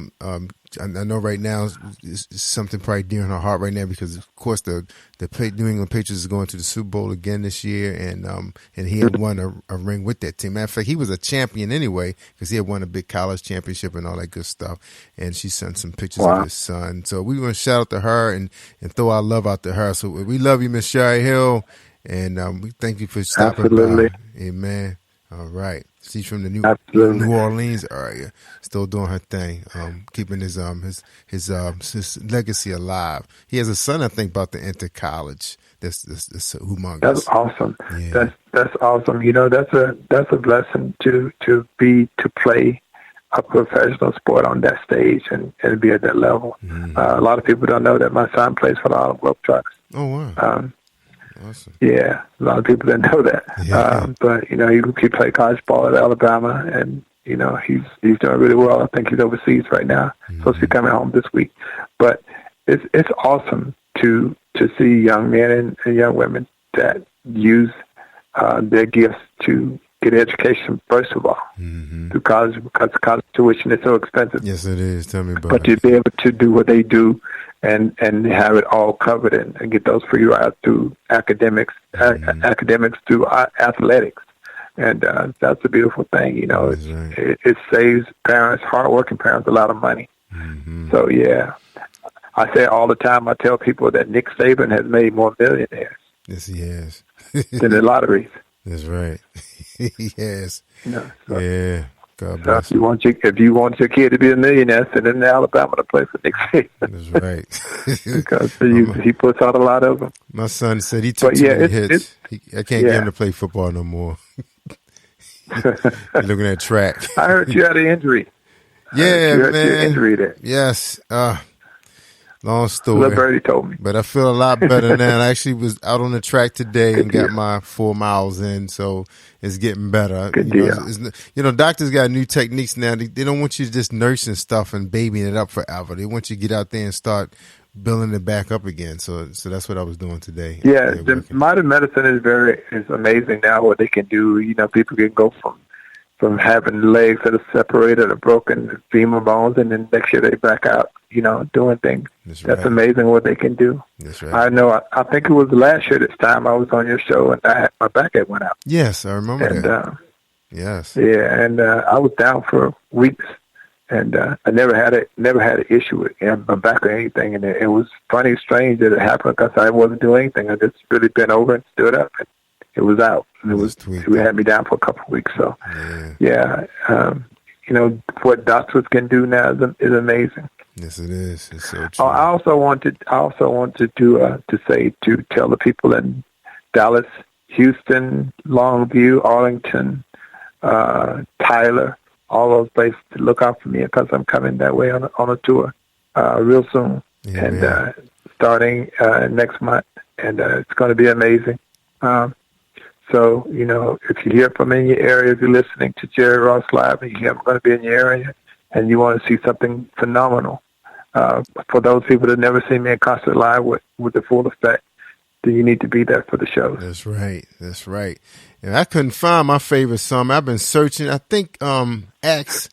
know right now it's something probably dear in her heart right now because, of course, the New England Patriots is going to the Super Bowl again this year, and he had won a ring with that team. Matter of fact, he was a champion anyway because he had won a big college championship and all that good stuff. And she sent some pictures of his son. So we want to shout out to her and throw our love out to her. So we love you, Miss Shari Hill, and we thank you for stopping by. Amen. All right. She's from the New Orleans area, still doing her thing, keeping his legacy alive. He has a son, I think, about to enter college. That's humongous. That's awesome. Yeah. That's awesome. That's a blessing to play a professional sport on that stage and be at that level. A lot of people don't know that my son plays for the Harlem Globetrotters. Oh wow. Awesome. Yeah, a lot of people didn't know that. Yeah. But he played college ball at Alabama, and he's doing really well. I think he's overseas right now, supposed to be coming home this week. But it's awesome to see young men and young women that use their gifts to get education first of all through college, because college tuition is so expensive. Yes, it is. Tell me about it. But to be able to do what they do and have it all covered and get those free rides through academics through athletics. And that's a beautiful thing, It saves parents, hardworking parents, a lot of money. So, yeah. I say all the time, I tell people that Nick Saban has made more millionaires. Yes, he has. than the lotteries. That's right. He has. So, yeah. God bless. So if you want your kid to be a millionaire, send him to Alabama to play for Nick Saban. That's right. Because he puts out a lot of them. My son said he took too many hits. I can't get him to play football no more. He's looking at track. I heard you had an injury. Yeah, you had man. Your injury there. Yes. Long story. Little birdie told me. But I feel a lot better now. I actually was out on the track today and got my 4 miles in, so it's getting better. Good deal. Doctors got new techniques now. They don't want you just nursing stuff and babying it up forever. They want you to get out there and start building it back up again. So that's what I was doing today. Yeah, the modern medicine is amazing now. What they can do, people can go from having legs that are separated or broken femur bones, and then next year they back out, doing things. That's amazing what they can do. That's right. I know. I think it was last year this time I was on your show, and my back had went out. Yes, I remember that. Yes. Yeah, and I was down for weeks, and I never had an issue with my back or anything. And it was funny, strange that it happened because I wasn't doing anything. I just really bent over and stood up, and it was out. And it had me down for a couple of weeks. So, what doctors can do now is amazing. Yes, it is. It's so true. I also wanted to tell the people in Dallas, Houston, Longview, Arlington, Tyler, all those places to look out for me because I'm coming that way on a tour real soon, starting next month, and it's going to be amazing. So, if you hear from me in your area, if you're listening to Jerry Royce Live and you hear I'm going to be in your area and you want to see something phenomenal, for those people that never seen me in concert live with the full effect, then you need to be there for the shows. That's right. That's right. And I couldn't find my favorite song. I've been searching. I think Axe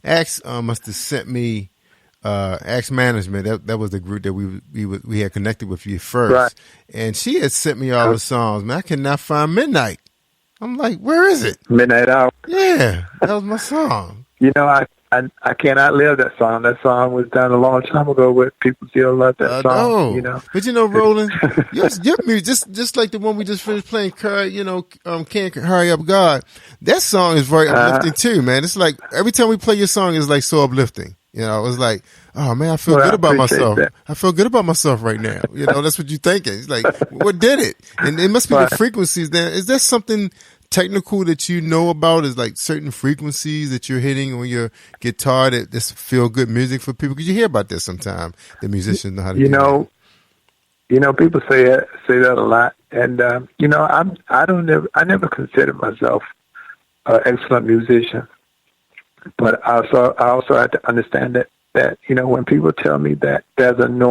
must have sent me Axe Management. That was the group that we had connected with you first. Right. And she had sent me all the songs. Man, I cannot find Midnight. I'm like, where is it? Midnight Hour. Yeah, that was my song. I cannot live that song. That song was done a long time ago where people still love that song. But Roland, your music, just like the one we just finished playing, Can't Hurry Up God, that song is very uplifting too, man. It's like every time we play your song, it's like so uplifting. It's like, oh man, I feel good about myself. That. I feel good about myself right now. That's what you're thinking. It's like, what did it? And it must be the frequencies. Then is there something technical that about? Is like certain frequencies that you're hitting on your guitar that just feel good music for people? Because you hear about this sometimes. The musicians know how to do that. People say that a lot, and I never considered myself an excellent musician, but I also have to understand that when people tell me that there's an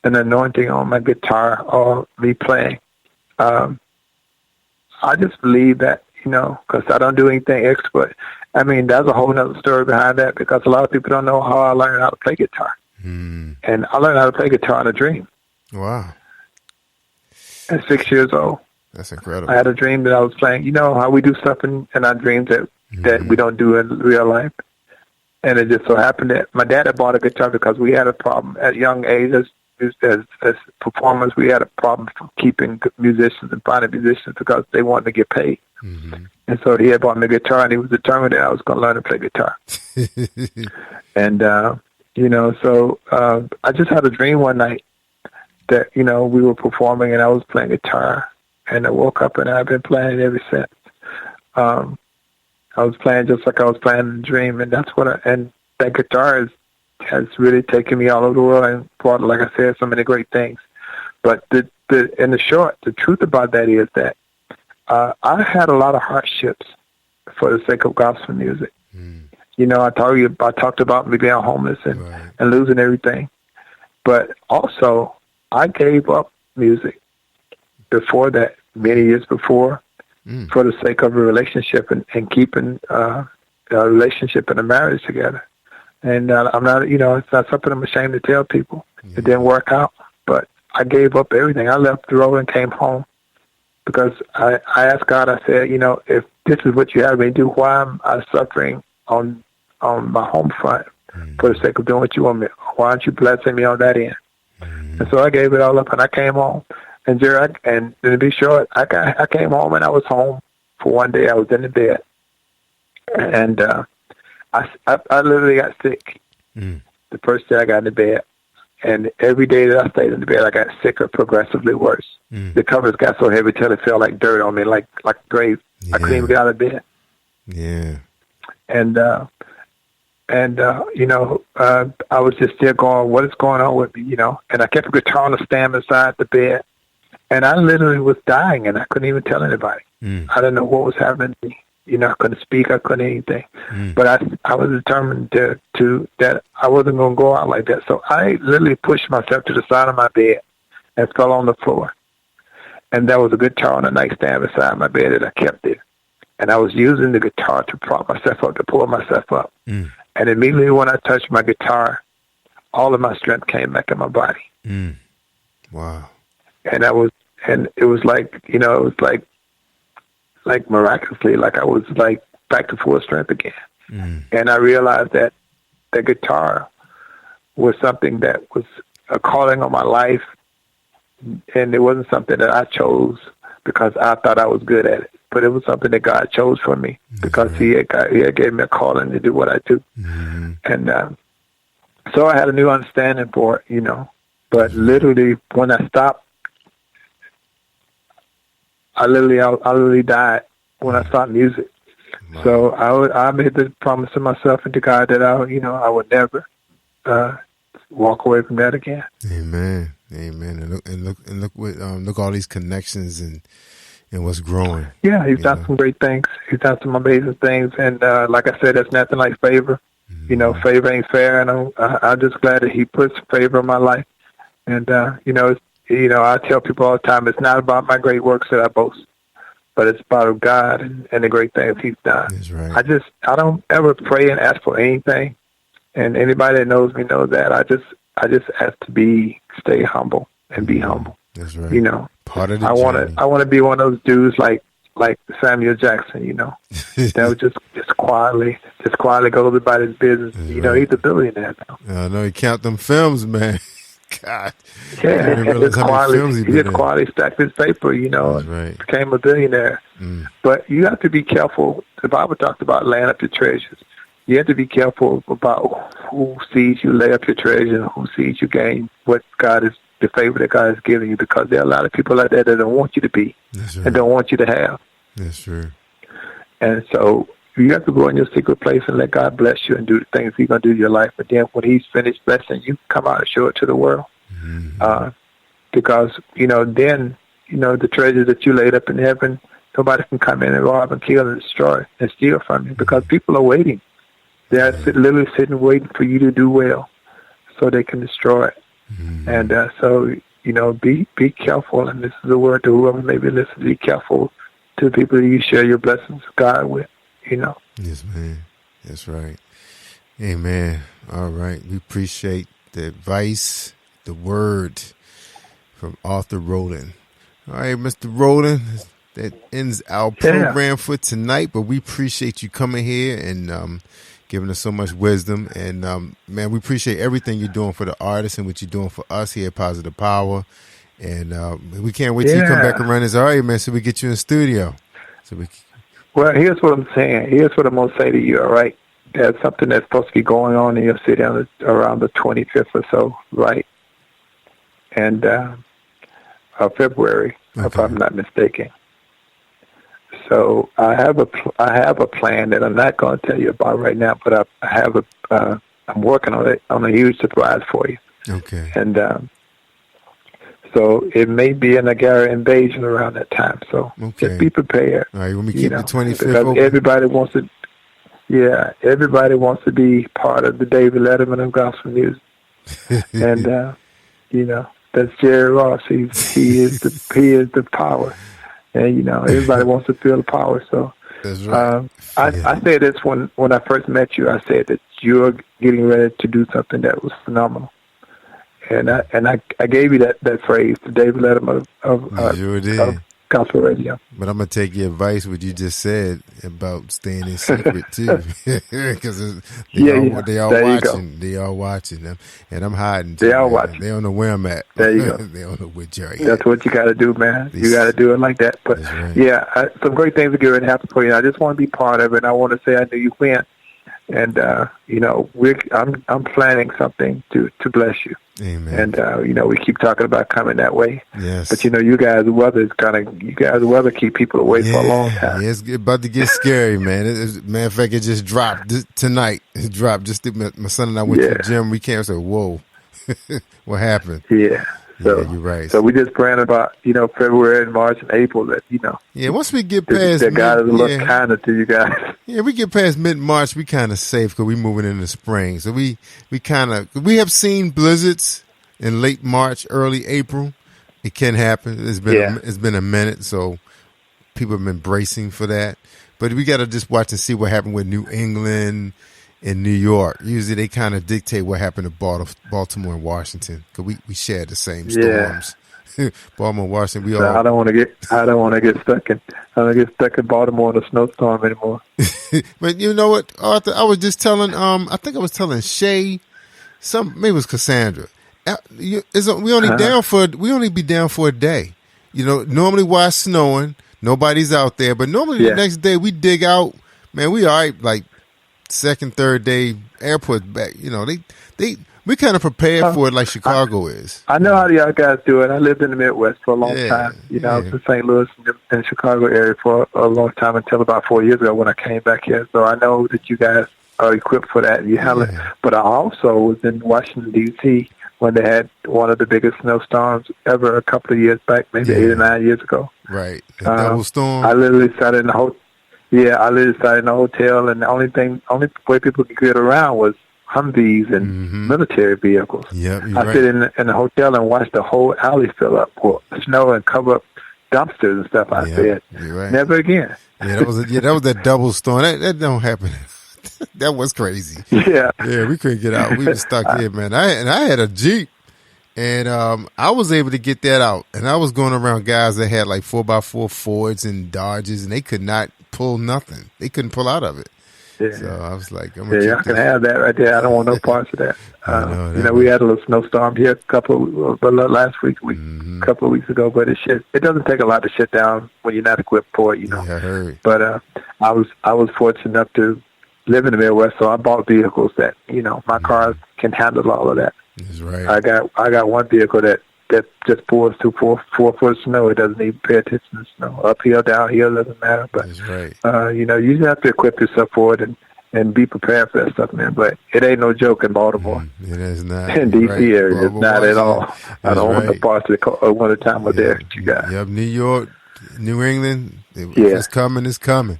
anointing on my guitar or me playing, I just believe that, because I don't do anything extra. I mean, there's a whole other story behind that because a lot of people don't know how I learned how to play guitar. And I learned how to play guitar in a dream. Wow. At 6 years old. That's incredible. I had a dream that I was playing. How we do stuff in our dreams that we don't do in real life. And it just so happened that my dad had bought a guitar because we had a problem at a young age as performers. We had a problem keeping musicians and finding musicians because they wanted to get paid. Mm-hmm. And so he had bought me a guitar, and he was determined that I was going to learn to play guitar. And, so I just had a dream one night that, we were performing and I was playing guitar. And I woke up and I've been playing it ever since. I was playing just like I was playing in the dream, and and that guitar has really taken me all over the world and brought, like I said, so many great things. But the truth about that is that I had a lot of hardships for the sake of gospel music. I talked about me being homeless and losing everything. But also, I gave up music before that, many years before, for the sake of a relationship and keeping a relationship and a marriage together. And I'm not, it's not something I'm ashamed to tell people. It didn't work out, but I gave up everything. I left the road and came home because I asked God, I said, if this is what you have me do, why am I suffering on my home front for the sake of doing what you want me? Why aren't you blessing me on that end? And so I gave it all up and I came home. And Jerry, and to be short, I came home and I was home for one day. I was in the bed, and I literally got sick the first day I got in the bed. And every day that I stayed in the bed, I got sicker, progressively worse. The covers got so heavy till it felt like dirt on me, like a grave. I couldn't even get out of bed. Yeah. And And, I was just there going, what is going on with me, And I kept a guitar on the stand beside the bed. And I literally was dying, and I couldn't even tell anybody. I didn't know what was happening to me. I couldn't speak. I couldn't anything. But I was determined to that I wasn't going to go out like that. So I literally pushed myself to the side of my bed and fell on the floor. And there was a guitar on the nightstand beside my bed that I kept there. And I was using the guitar to prop myself up, to pull myself up. And immediately when I touched my guitar, all of my strength came back in my body. Wow. And it was like miraculously, like I was like back to full strength again. And I realized that the guitar was something that was a calling on my life, and it wasn't something that I chose because I thought I was good at it, but it was something that God chose for me because He had gave me a calling to do what I do. And so I had a new understanding for it, But literally, when I stopped, I literally died when I stopped music. Wow. So I made the promise to myself and to God that I would never walk away from that again. Amen. And look all these connections and what's growing. Yeah, He's done some great things. He's done some amazing things, and like I said, there's nothing like favor. Favor ain't fair, and I'm just glad that He puts favor in my life. And I tell people all the time, it's not about my great works that I boast, but it's about God and the great things He's done. That's right. I don't ever pray and ask for anything, and anybody that knows me knows that. I just ask to stay humble and be humble. That's right. Part of the I want to be one of those dudes like Samuel Jackson, that would just quietly go about his business. He's a billionaire now. I know he count them films, man. God. Yeah, just quietly stacked his paper, right. Became a billionaire. But you have to be careful. The Bible talks about laying up your treasures. You have to be careful about who sees you lay up your treasure and who sees you gain the favor that God has given you, because there are a lot of people out there that don't want you to be and don't want you to have. That's true. And so you have to go in your secret place and let God bless you and do the things He's going to do in your life. But then when He's finished blessing you, come out and show it to the world. Because, then, the treasures that you laid up in heaven, nobody can come in and rob and kill and destroy and steal from you, because people are waiting. They're literally sitting waiting for you to do well so they can destroy it. And so, be careful. And this is a word to whoever may be listening. Be careful to the people that you share your blessings of God with. Yes, man. That's right. Amen. All right. We appreciate the advice, the word from Arthur-Roland. All right, Mr. Roland, that ends our program for tonight, but we appreciate you coming here and giving us so much wisdom. And, man, we appreciate everything you're doing for the artists and what you're doing for us here at Positive Power. And we can't wait till you come back and run this area, man, so we get you in the studio. Well, here's what I'm saying. Here's what I'm going to say to you, all right? There's something that's supposed to be going on in your city around the 25th or so, right? And February, if I'm not mistaken. So I have a plan that I'm not going to tell you about right now, but I'm working on it, on a huge surprise for you. Okay. And so it may be an Agara invasion around that time. So just be prepared. All right, when we keep the 25th open. Everybody wants to be part of the David Letterman of gospel music. And that's Jerry Ross. He is the power. And everybody wants to feel the power. So that's right. I said this when I first met you. I said that you're getting ready to do something that was phenomenal. And I gave you that phrase, the David Letterman of gospel radio. But I'm gonna take your advice, what you just said about staying in secret too, because they all watching. They all watching them, and I'm hiding. They all watching. They don't know where I'm at. There you go. They don't know where Jerry. That's what you got to do, man. You got to do it like that. But right. some great things are going to happen for you. I just want to be part of it. And I want to say I knew you when. And I'm planning something to bless you. Amen. And we keep talking about coming that way. Yes. But you guys' weather keep people away for a long time. Yeah, it's about to get scary, man. Matter of fact, it just dropped tonight. It dropped. My son and I went to the gym. We came and said, "Whoa, what happened?" Yeah. So, you're right. So we just praying about, February and March and April that, Yeah, once we get past that God is a little kinder to you guys. Yeah, we get past mid-March, we kind of safe because we moving into spring. So we have seen blizzards in late March, early April. It can happen. It's been a minute, so people have been bracing for that. But we got to just watch and see what happened with New England and New York. Usually they kind of dictate what happened to Baltimore and Washington because we share the same storms. Baltimore, Washington, I don't want to get stuck in Baltimore in a snowstorm anymore. But you know what, Arthur? I was just telling I think I was telling Shay, maybe it was Cassandra. We only be down for a day. Normally while it's snowing, nobody's out there. But normally the next day we dig out. Man, we all right. Like second, third day, airport's back. We kind of prepared for it like Chicago is. I know how y'all guys do it. I lived in the Midwest for a long time. I was in St. Louis and Chicago area for a long time until about 4 years ago when I came back here. So I know that you guys are equipped for that. You handle it. But I also was in Washington, D.C. when they had one of the biggest snowstorms ever a couple of years back, maybe 8 or 9 years ago. Right. A double storm. I literally sat in the hotel, and the only way people could get around was Humvees and military vehicles. Yep, I sit in the hotel and watch the whole alley fill up with snow and cover up dumpsters and stuff. I said, never again. Yeah, that was that double storm. That don't happen. That was crazy. Yeah, we couldn't get out. We were stuck here, man. I had a Jeep, and I was able to get that out. And I was going around guys that had like 4x4 Fords and Dodges, and they could not pull nothing. They couldn't pull out of it. Yeah. So I was like, y'all can have that right there. I don't want no parts of that. We had a little snowstorm here last week, a couple of weeks ago, but it doesn't take a lot to shut down when you're not equipped for it, Yeah, I heard. But I was fortunate enough to live in the Midwest, so I bought vehicles that, my cars can handle all of that. That's right. I got one vehicle that just pours through 4 foot of snow. It doesn't even pay attention to snow. Uphill, downhill, doesn't matter. But that's right. you just have to equip yourself for it and be prepared for that stuff, man. But it ain't no joke in Baltimore. It is not. In D.C. area, it's not at all. I don't want the parts of one time of there that you got. Yep, New York, New England, it's coming, it's coming.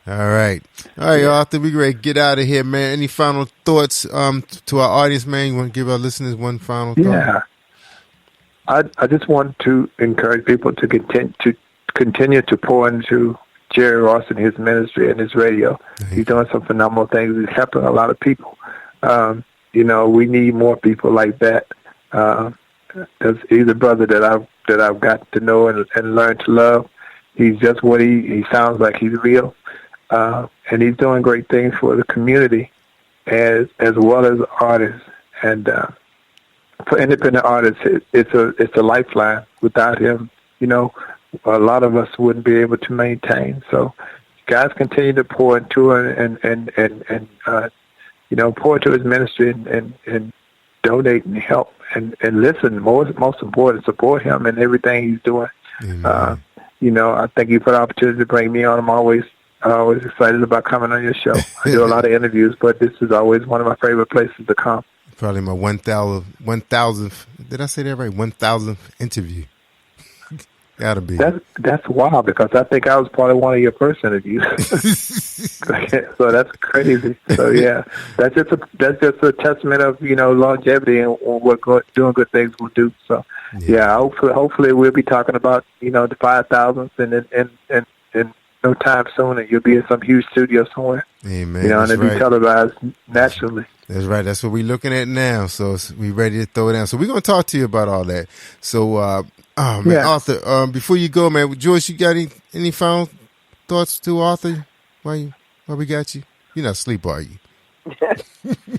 All right, Arthur, we ready to get out of here, man. Any final thoughts to our audience, man? You want to give our listeners one final thought? Yeah. I just want to encourage people to continue to pour into Jerry Royce and his ministry and his radio. He's doing some phenomenal things. He's helping a lot of people. We need more people like that. He's a brother that I've got to know and learn to love. He's just what he sounds like. He's real, and he's doing great things for the community as well as artists. And for independent artists, it's a lifeline. Without him, a lot of us wouldn't be able to maintain. So, guys, continue to pour into it and pour into his ministry and donate and help and listen. Most important, support him in everything he's doing. I thank you for the opportunity to bring me on. I'm always excited about coming on your show. I do a lot of interviews, but this is always one of my favorite places to come. Probably my 1,000th. Did I say that right? 1,000th interview. Gotta be. That's wild because I think I was probably one of your first interviews. So that's crazy. So yeah, that's just a testament of longevity and what doing good things will do. So yeah, hopefully we'll be talking about the 5,000th and no time soon, and you'll be in some huge studio somewhere. Amen. And it'll be televised nationally. That's right. That's what we're looking at now. So we're ready to throw it down. So we're going to talk to you about all that. So, Arthur, before you go, man, Joyce, you got any final thoughts to Arthur? Why we got you? You're not asleep, are you?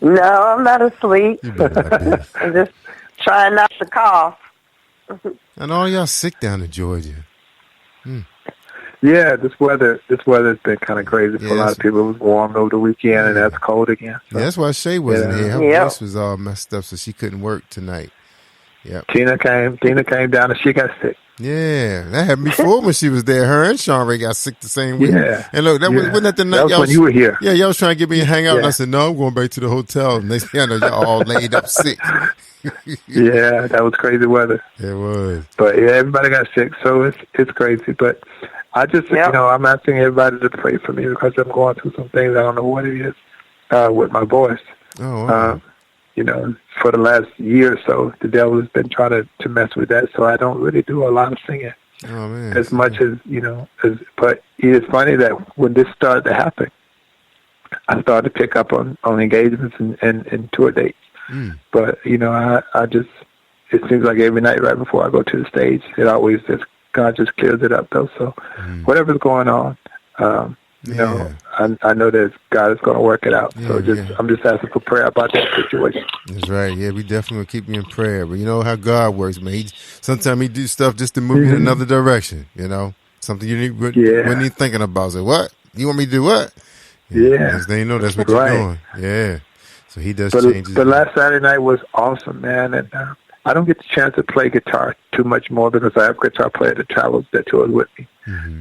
No, I'm not asleep. I'm just trying not to cough. And all y'all sick down in Georgia. Yeah, this weather's been kind of crazy for a lot of people. It was warm over the weekend, and that's cold again. So. Yeah, that's why Shay wasn't here. Her voice was all messed up, so she couldn't work tonight. Yep. Tina came down, and she got sick. Yeah, that happened before when she was there. Her and Sean Ray got sick the same week. Yeah. And look, wasn't that the night? That was when you were here. Yeah, y'all was trying to get me to hang out, and I said, no, I'm going back to the hotel. And next thing I know, y'all all laid up sick. Yeah, that was crazy weather. It was. But yeah, everybody got sick, so it's crazy. But I just, I'm asking everybody to pray for me because I'm going through some things. I don't know what it is with my voice. Oh, wow. For the last year or so, the devil has been trying to mess with that, so I don't really do a lot of singing. Oh, man. As much as, but it's funny that when this started to happen, I started to pick up on engagements and tour dates. Mm. But, I just, it seems like every night right before I go to the stage, it always just, God just clears it up, though. So whatever's going on, I know that God is going to work it out. So I'm just asking for prayer about that situation. That's right. Yeah, we definitely will keep you in prayer. But you know how God works, man. Sometimes he do stuff just to move you in another direction, something you weren't even thinking about. Say, what? You want me to do what? Next thing you know, that's what you're doing. Yeah. So he does changes. But last Saturday night was awesome, man. And I don't get the chance to play guitar too much more because I have a guitar player that travels, that tours with me.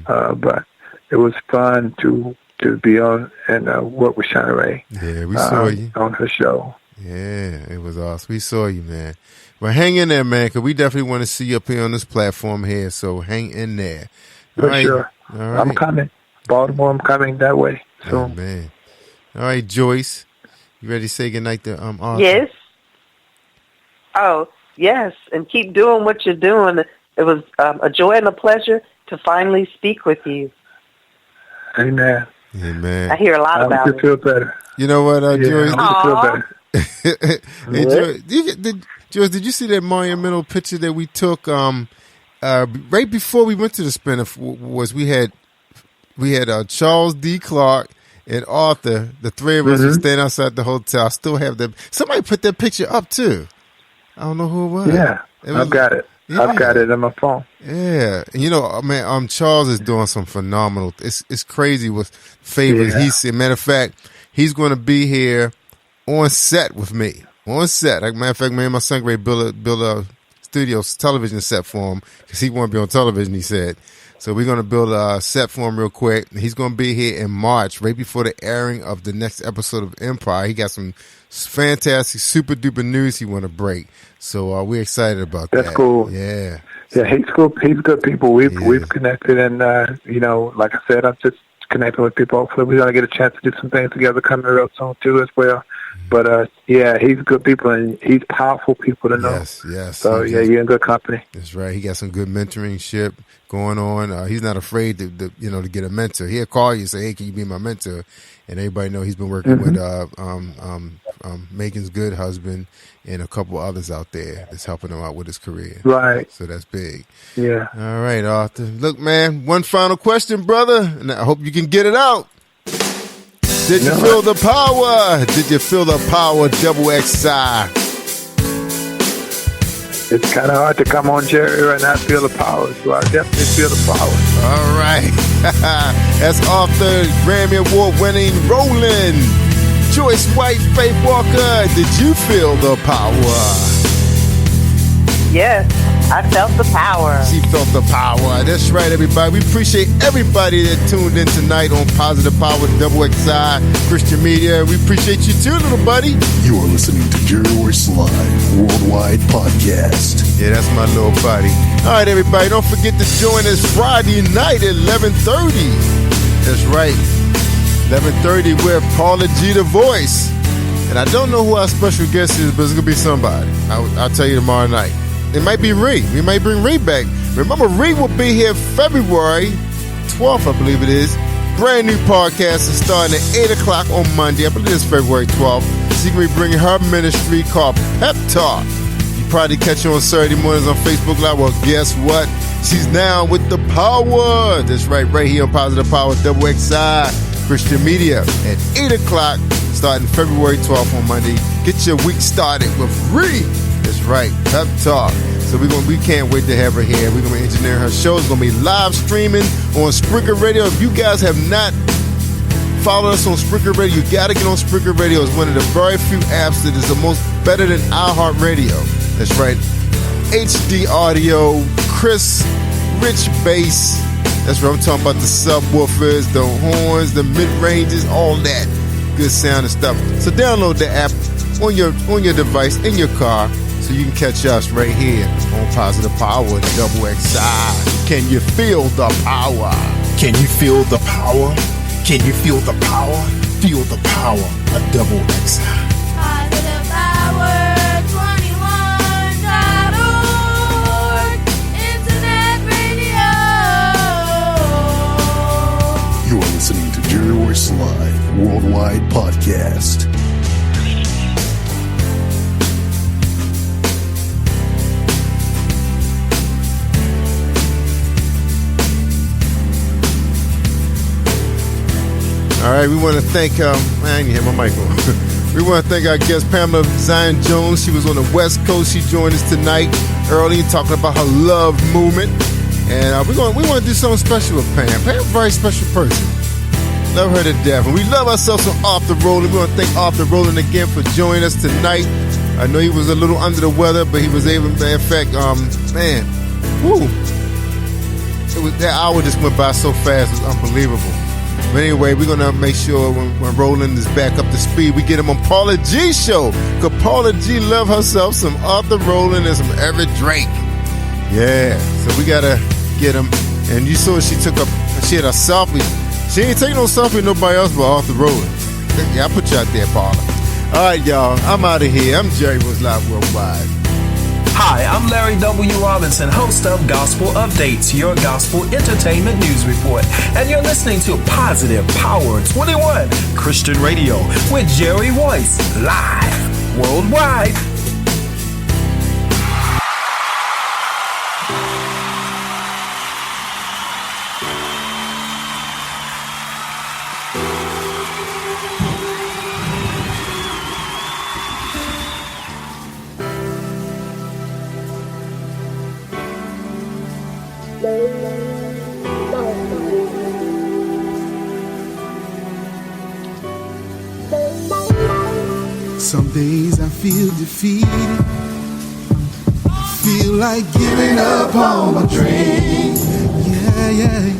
But it was fun to be on and work with Shauna Ray. Yeah, we saw you on her show. Yeah, it was awesome. We saw you, man. Well, hang in there, man, because we definitely want to see you up here on this platform here. So hang in there. For sure. All right. I'm coming. Baltimore, I'm coming that way soon. Oh, man. All right, Joyce. You ready to say goodnight to Arthur? Yes. Oh, yes. And keep doing what you're doing. It was a joy and a pleasure to finally speak with you. Amen. Amen. I hear a lot about it. I feel better. You know what, Joyce? I feel better. Hey, Joyce, did you see that monumental picture that we took right before we went to the Spinner? We had Charles D. Clark and Arthur, the three of us were standing outside the hotel. I still have that. Somebody put that picture up too. I don't know who it was. Yeah, I've got it. Yeah. I've got it on my phone. Yeah, and man, Charles is doing some phenomenal. It's crazy with favors he's seen. Matter of fact, he's going to be here on set with me. On set, like matter of fact, me and my son Ray build a studio television set for him because he want to be on television. He said. So we're going to build a set for him real quick. He's going to be here in March, right before the airing of the next episode of Empire. He got some fantastic, super duper news he want to break. So we're excited about that. That's cool. Yeah. Yeah, he's good people. We've connected, and like I said, I'm just connecting with people. Hopefully, we're gonna get a chance to do some things together coming real soon too, as well. But he's good people, and he's powerful people to know. Yes. So you're in good company. That's right. He got some good mentoringship going on. He's not afraid to get a mentor. He'll call you and say, "Hey, can you be my mentor?" And everybody know he's been working with Megan's good husband and a couple others out there that's helping him out with his career. Right. So that's big. Yeah. All right, Arthur. Look, man, one final question, brother, and I hope you can get it out. Did you feel the power? Did you feel the power, Double XI? It's kind of hard to come on Jerry right now and feel the power, so I definitely feel the power. All right. That's Arthur, Grammy Award winning Roland. Joyce-White, Faith Walker, did you feel the power? Yes, I felt the power. She felt the power. That's right, everybody. We appreciate everybody that tuned in tonight on Positive Power Double XI Christian Media. We appreciate you too, little buddy. You are listening to Jerry-Royce-Live Worldwide Podcast. Yeah, that's my little buddy. All right, everybody. Don't forget to join us Friday night at 11:30. That's right. 11:30 with Paula G. The Voice. And I don't know who our special guest is, but it's going to be somebody. I'll tell you tomorrow night. It might be Ree. We might bring Ree back. Remember, Ree will be here February 12th, I believe it is. Brand new podcast is starting at 8 o'clock on Monday. I believe it's February 12th. She's going to be bringing her ministry called Pep Talk. You probably catch her on Saturday mornings on Facebook Live. Well, guess what? She's now with the power. That's right here on Positive Power Double XI Christian Media at 8 o'clock starting February 12th on Monday. Get your week started with Ree. That's right, Pep Talk. So So we can't wait to have her here. We're gonna be engineering her show. It's gonna be live streaming on Spreaker Radio. If you guys have not followed us on Spreaker Radio, you gotta get on Spreaker Radio. It's one of the very few apps that is the most better than iHeartRadio. That's right. HD audio, crisp, rich bass. That's right. I'm talking about the subwoofers, the horns, the mid-ranges, all that good sound and stuff. So download the app on your device in your car so you can catch us right here on Positive Power XXI. Can you feel the power? Can you feel the power? Can you feel the power? Feel the power of XXI. Positive Power 21.org Internet Radio. You are listening to jerry-royce-live worldwide podcast. All right, we want to thank, I didn't hear my mic on. We want to thank our guest, Pamela-Zion-Jones. She was on the West Coast. She joined us tonight early talking about her love movement. And we want to do something special with Pam. Pam's a very special person. Love her to death. And we love ourselves some Arthur-Roland. We want to thank Arthur-Roland again for joining us tonight. I know he was a little under the weather, but he was able to, in fact, that hour just went by so fast. It was unbelievable. But anyway, we're going to make sure when Roland is back up to speed, we get him on Paula G's show. Because Paula G love herself some Arthur-Roland and some Everett Drake. Yeah, so we got to get him. And you saw she had a selfie. She ain't taking no selfie with nobody else but Arthur-Roland. Yeah, I put you out there, Paula. All right, y'all, I'm out of here. I'm jerry-royce-live worldwide. Hi, I'm Larry W. Robinson, host of Gospel Updates, your gospel entertainment news report. And you're listening to Positive Power 21 Christian Radio with Jerry Royce live worldwide. Some days I feel defeated. I feel like giving up on my dreams. Yeah.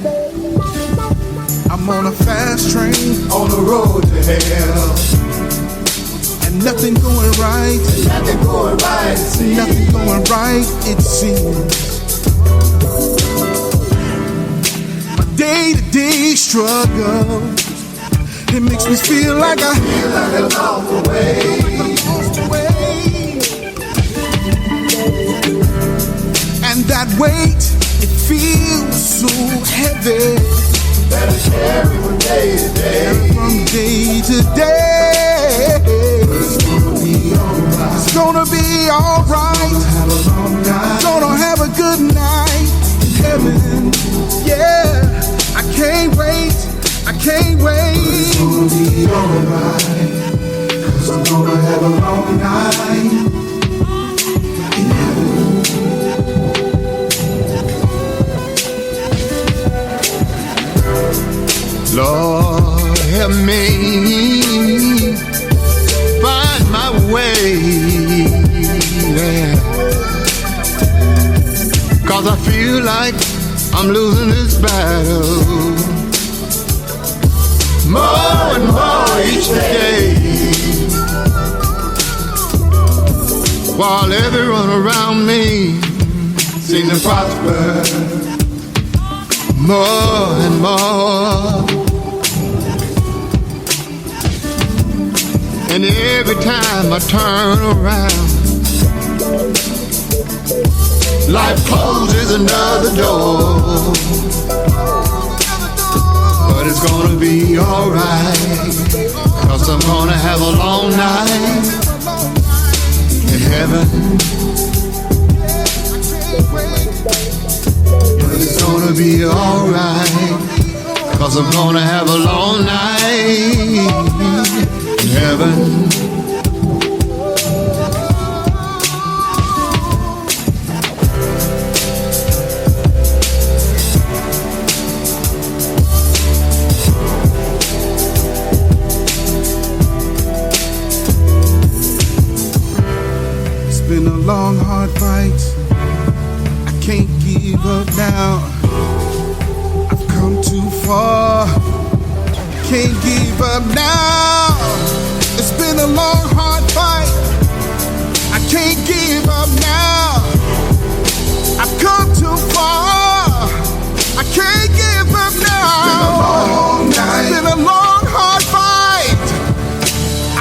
I'm on a fast train on the road to hell. And nothing going right. Nothing going right, it seems. Nothing going right, it seems. My day-to-day struggle, it makes me feel like I lost the way. And that weight, it feels so heavy. Better carry from day to day. From day to day. It's gonna be alright. Gonna have a good night in heaven. Yeah, I can't wait. I can't wait. It's gonna be alright. 'Cause I'm gonna have a long night in heaven. Lord, help me find my way. Yeah. 'Cause I feel like I'm losing this battle. More and more each day, while everyone around me seems to prosper more and more. And every time I turn around, life closes another door. But it's gonna be alright, 'cause I'm gonna have a long night in heaven. But it's gonna be alright, 'cause I'm gonna have a long night in heaven. been a long, hard fight. I can't give up now. I've come too far. Can't give up now. It's been a long, hard fight. I can't give up now. I've come too far. I can't give up now. It's been a long, hard fight.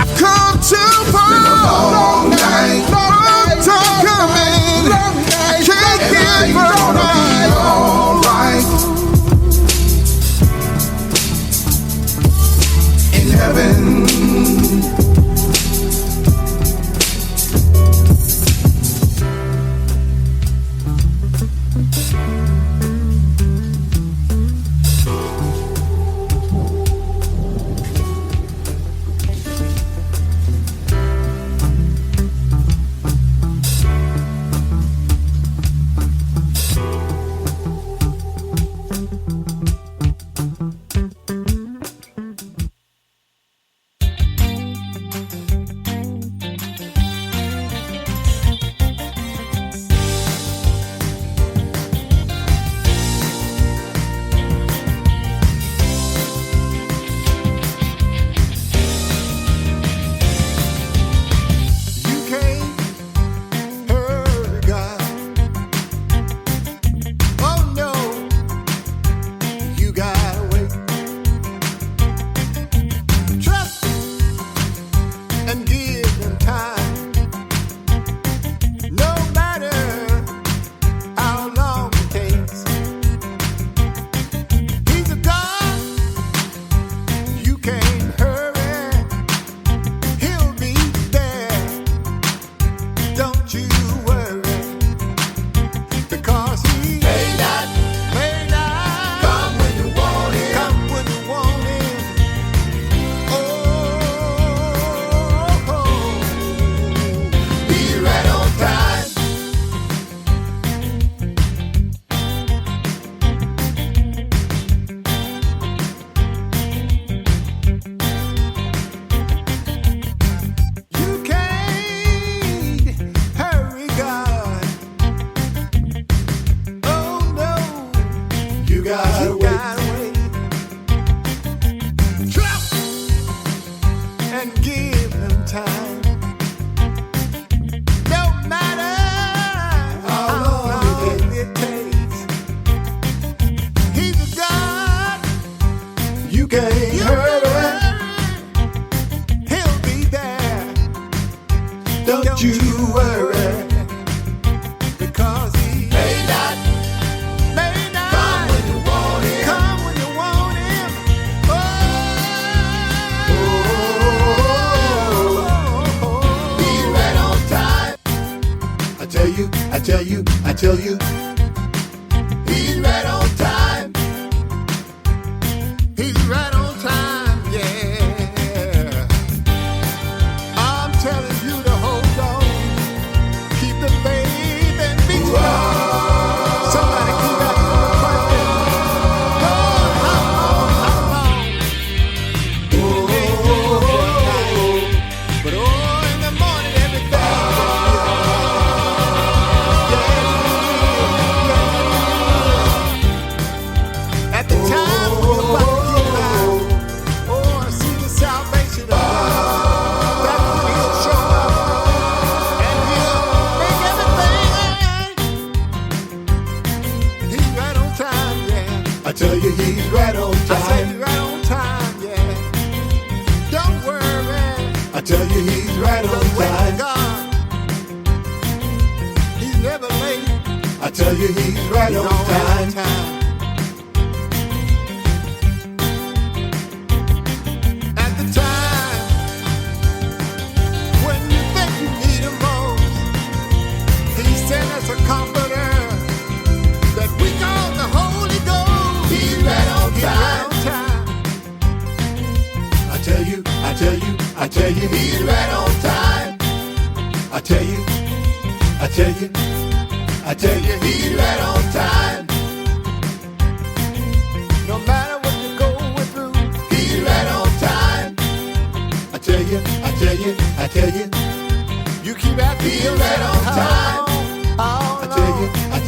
I've come too far. It's been a long night. Long time coming. I can't give up now. All right. In heaven. I tell you, he's right on time. He's right on time, yeah. I'm telling you to hold on, keep the faith and be strong. Somebody keep that question. But in the morning everything. At the time we're about to get out, I see the salvation of God. That's when he'll show up and he'll make everything right. He's right on time, yeah. I tell you, he's right on time. I say he's right on time, yeah. Don't worry. I tell you, he's right on time. God, he's never late. I tell you, he's right on time. At the time when you think you need him most, he sent us a comforter that we call the Holy Ghost. He's right on time. I tell you, he's right on time. I tell you, he's right on time. No matter what you're going through, he's right on time. I tell you, you You keep asking me right on time. I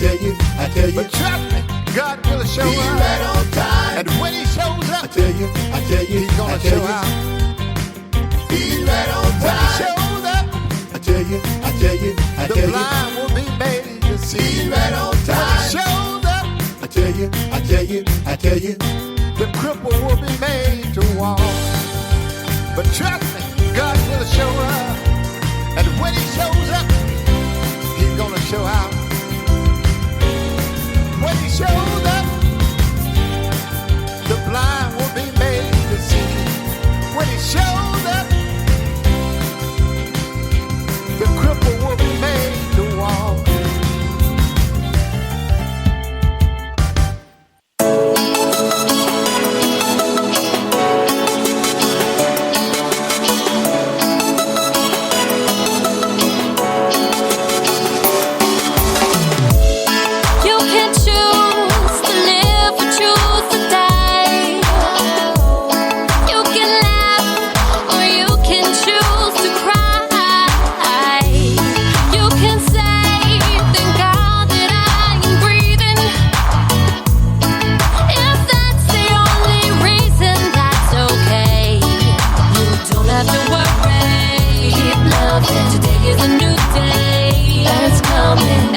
tell you. But trust me, God will show up. Right on time. And when He shows up, I tell you, He's gonna show out. He's right on time. When He shows up, I tell you. The blind will be made to see. He's right on time. When He shows up, I tell you. The cripple will be made to walk. But trust me, God will show up. And when He shows up, He's gonna show out. When He shows up, the blind will be made to see. When He shows up, the cripple will be made to walk.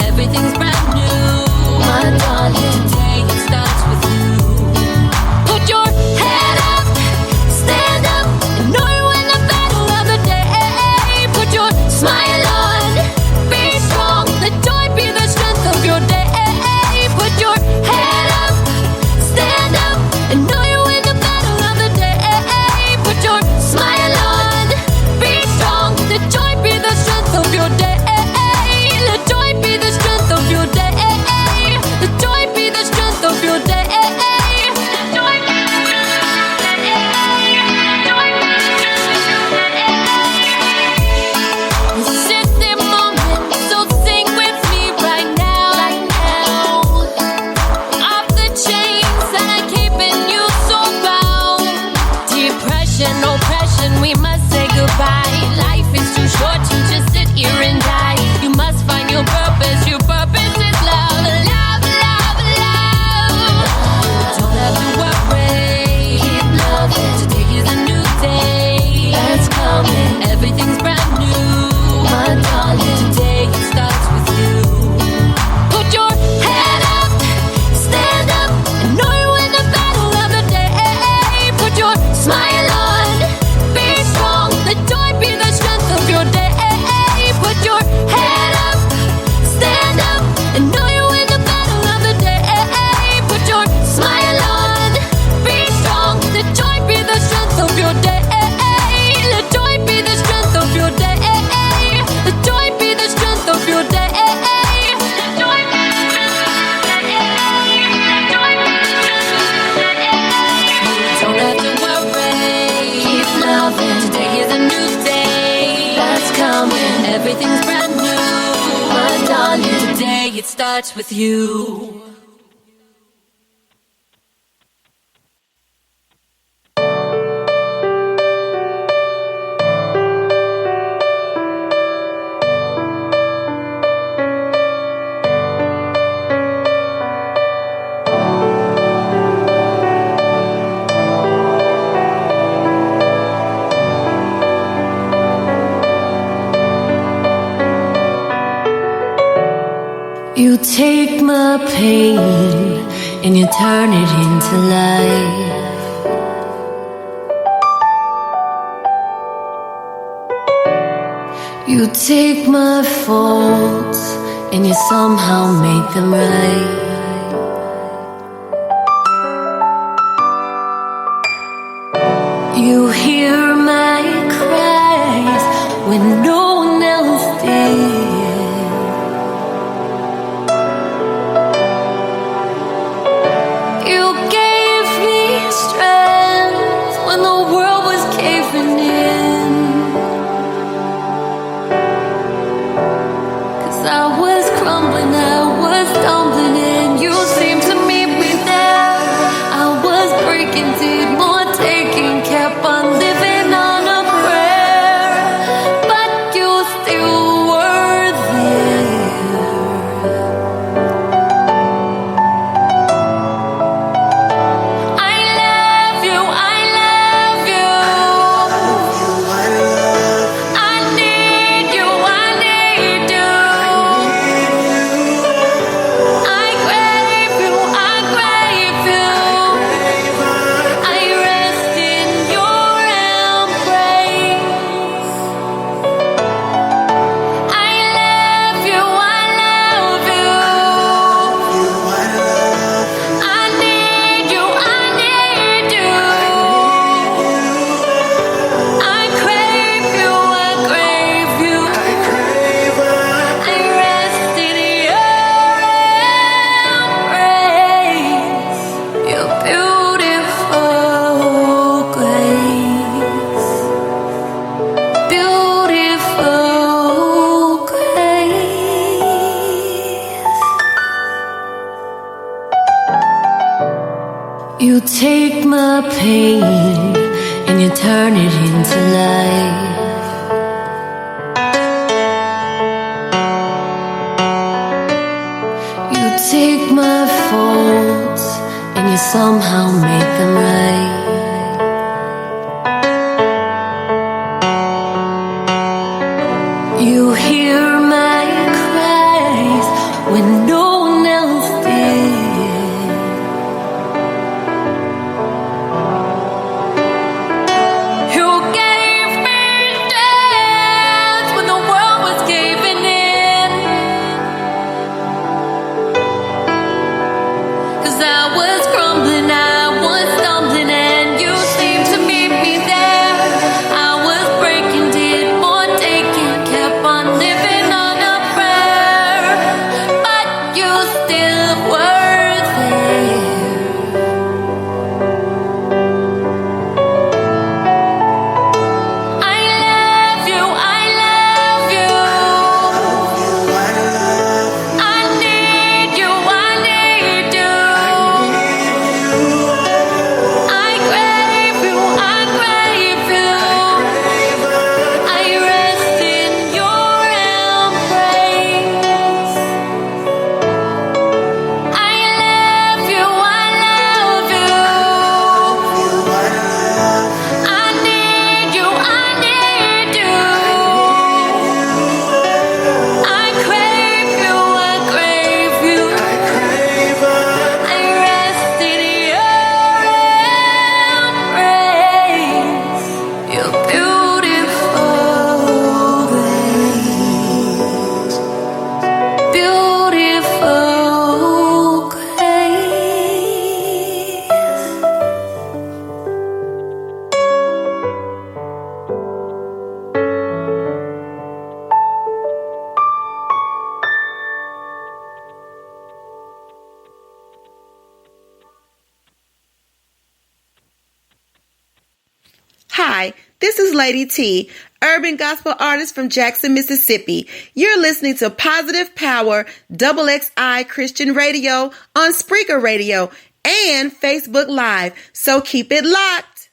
Everything's brand new, my darling. Today it starts with you. Put your head up, stand up, and know you win the battle of the day. Put your smile on, be strong. Let joy be the strength of your day. Put your head up, stand up, and know you win the battle of the day. Put your smile on, be strong. Let joy be the strength of your day. Let joy be the strength of your day. Let joy be the strength of your day. Let joy be the strength of your day. It's just a moment, so sing with me right now. Off the chains that are keeping you so bound. Depression, oppression, we must say goodbye. Life is too short to just sit here and die. You must find your purpose. Your purpose is love, love, love, love. Don't have to worry. Keep loving. Today is a new day that's coming. Everything's brand new, my darling. Today it starts with you. Put your head up, stand up, and know you win the battle of the day. Put your smile on, be strong. Let joy be the strength of your day. Put your head up, stand up, and know you win the battle of the day. Put your smile on, be strong. Let joy be the strength of your day. Let joy be the strength of your day. Let joy be the strength of your day. Let joy be the strength of your day. Let joy be the strength of your day. You don't have to worry. Keep loving. Today is a new day that's coming. Everything's brand new, my darling. Today it starts with you. You take my pain and you turn it into life. You take my faults and you somehow make them right. You hear my cries when no one else did. You gave me strength when the world was caving in. 'Cause I was crumbling, I was stumbling, and you seemed to meet me there. I was breaking, did more taking, kept on living on a prayer, but you still take my pain and you turn it into life. You take my faults and you somehow make them right. You hear my cries when no one else did. You gave me strength when the world was caving in. 'Cause I was crumbling, I was stumbling, and you seemed to meet me there. I was breaking, did more taking, kept on living on a prayer, but you still were there. I love you, I love you. I need you, I need you. I crave you, I crave you. I rest in your embrace. I love you, I love you. I need you, I need you. I crave you, I crave you. I rest in your embrace. Your beautiful grace. Beautiful grace. Hi, this is Lady T, urban gospel artist from Jackson, Mississippi. You're listening to Positive Power XXI Christian Radio on Spreaker Radio and Facebook Live, so keep it locked.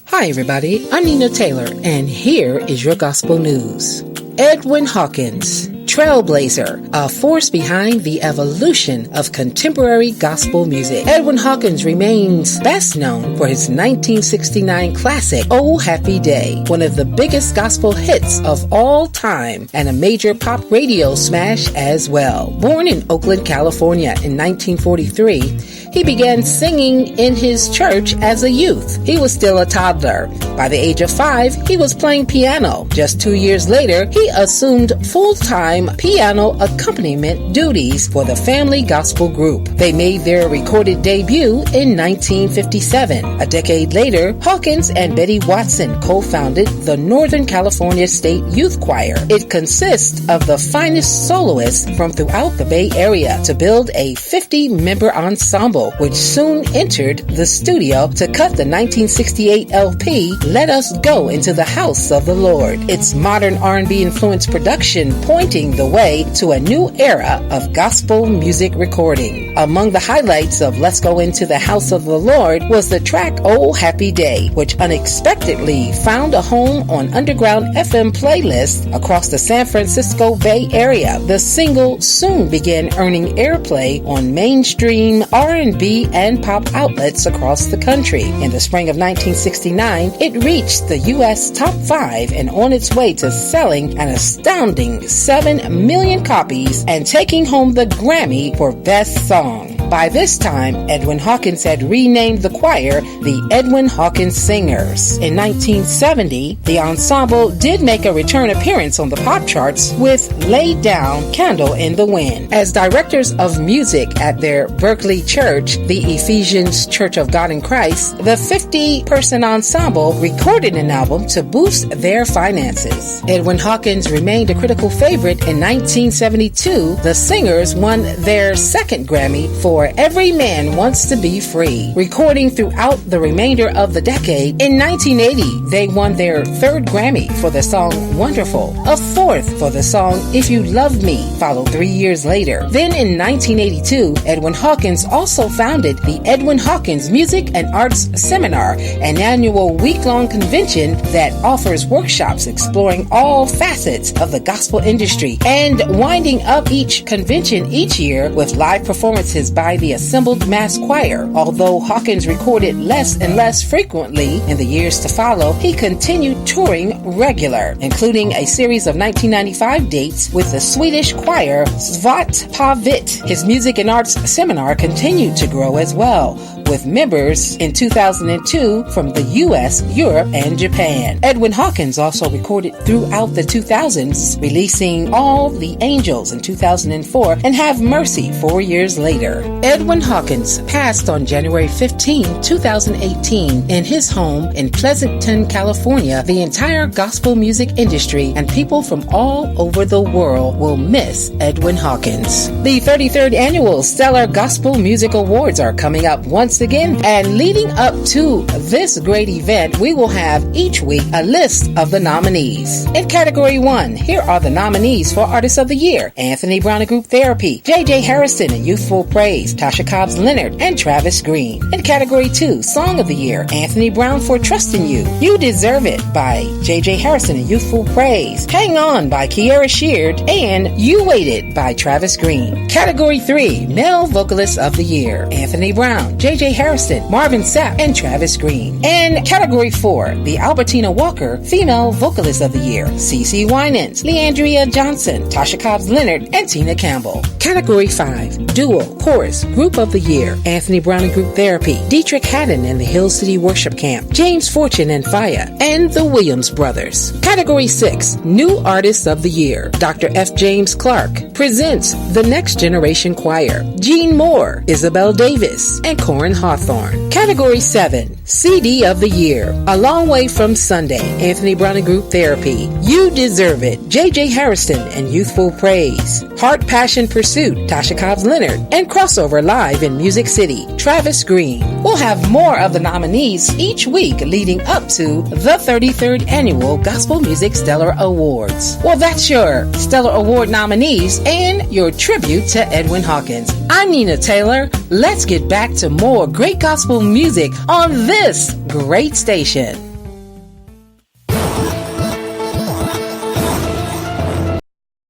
Hi, everybody. I'm Nina Taylor, and here is your gospel news. Edwin Hawkins, trailblazer, a force behind the evolution of contemporary gospel music. Edwin Hawkins remains best known for his 1969 classic, Oh Happy Day, one of the biggest gospel hits of all time and a major pop radio smash as well. Born in Oakland, California in 1943, he began singing in his church as a youth. He was still a toddler. By the age of 5, he was playing piano. Just 2 years later, he assumed full-time piano accompaniment duties for the Family Gospel Group. They made their recorded debut in 1957. A decade later, Hawkins and Betty Watson co-founded the Northern California State Youth Choir. It consists of the finest soloists from throughout the Bay Area to build a 50-member ensemble, which soon entered the studio to cut the 1968 LP, Let Us Go Into the House of the Lord. Its modern R&B influenced production pointing the way to a new era of gospel music recording. Among the highlights of Let's Go Into the House of the Lord was the track Oh Happy Day, which unexpectedly found a home on underground FM playlists across the San Francisco Bay Area. The single soon began earning airplay on mainstream R&B and pop outlets across the country. In the spring of 1969, it reached the U.S. top 5 and on its way to selling an astounding 7 million copies and taking home the Grammy for Best Song. By this time, Edwin Hawkins had renamed the choir the Edwin Hawkins Singers. In 1970, the ensemble did make a return appearance on the pop charts with Lay Down, Candle in the Wind. As directors of music at their Berkeley church, the Ephesians Church of God in Christ, the 50-person ensemble recorded an album to boost their finances. Edwin Hawkins remained a critical favorite in 1972. The Singers won their second Grammy for for Every Man Wants to Be Free. Recording throughout the remainder of the decade, in 1980, they won their third Grammy for the song Wonderful, a fourth for the song If You Love Me, followed 3 years later. Then in 1982, Edwin Hawkins also founded the Edwin Hawkins Music and Arts Seminar, an annual week-long convention that offers workshops exploring all facets of the gospel industry, and winding up each convention each year with live performances by the assembled mass choir. Although Hawkins recorded less and less frequently in the years to follow, he continued touring regular, including a series of 1995 dates with the Swedish choir Svart på vitt. His music and arts seminar continued to grow as well, with members in 2002 from the U.S., Europe, and Japan. Edwin Hawkins also recorded throughout the 2000s, releasing All the Angels in 2004 and Have Mercy 4 years later. Edwin Hawkins passed on January 15, 2018 in his home in Pleasanton, California. The entire gospel music industry and people from all over the world will miss Edwin Hawkins. The 33rd Annual Stellar Gospel Music Awards are coming up once again, and leading up to this great event, we will have each week a list of the nominees. In Category 1, here are the nominees for Artist of the Year: Anthony Brown and Group Therapy, J.J. Harrison and Youthful Praise, Tasha Cobbs Leonard, and Travis Green. In Category 2, Song of the Year: Anthony Brown for Trusting You, You Deserve It by J.J. Harrison and Youthful Praise, Hang On by Kiara Sheard, and You Waited by Travis Green. Category 3, Male Vocalist of the Year: Anthony Brown, J.J. Harrison, Marvin Sapp, and Travis Green. And Category 4, the Albertina Walker Female Vocalist of the Year: CeCe Winans, Leandria Johnson, Tasha Cobbs Leonard, and Tina Campbell. Category 5, Duo Chorus Group of the Year: Anthony Brown and Group Therapy, Dietrich Haddon and the Hill City Worship Camp, James Fortune and Faya, and the Williams Brothers. Category 6, New Artist of the Year: Dr. F. James Clark presents The Next Generation Choir, Gene Moore, Isabel Davis, and Corin Hawthorne. Category 7, CD of the Year: A Long Way from Sunday, Anthony Brown and Group Therapy, You Deserve It, J.J. Harrison and Youthful Praise, Heart Passion Pursuit, Tasha Cobbs Leonard, and Crossover Live in Music City, Travis Green. We'll have more of the nominees each week leading up to the 33rd Annual Gospel Music Stellar Awards. Well, that's your Stellar Award nominees and your tribute to Edwin Hawkins. I'm Nina Taylor. Let's get back to more great gospel music on this great station.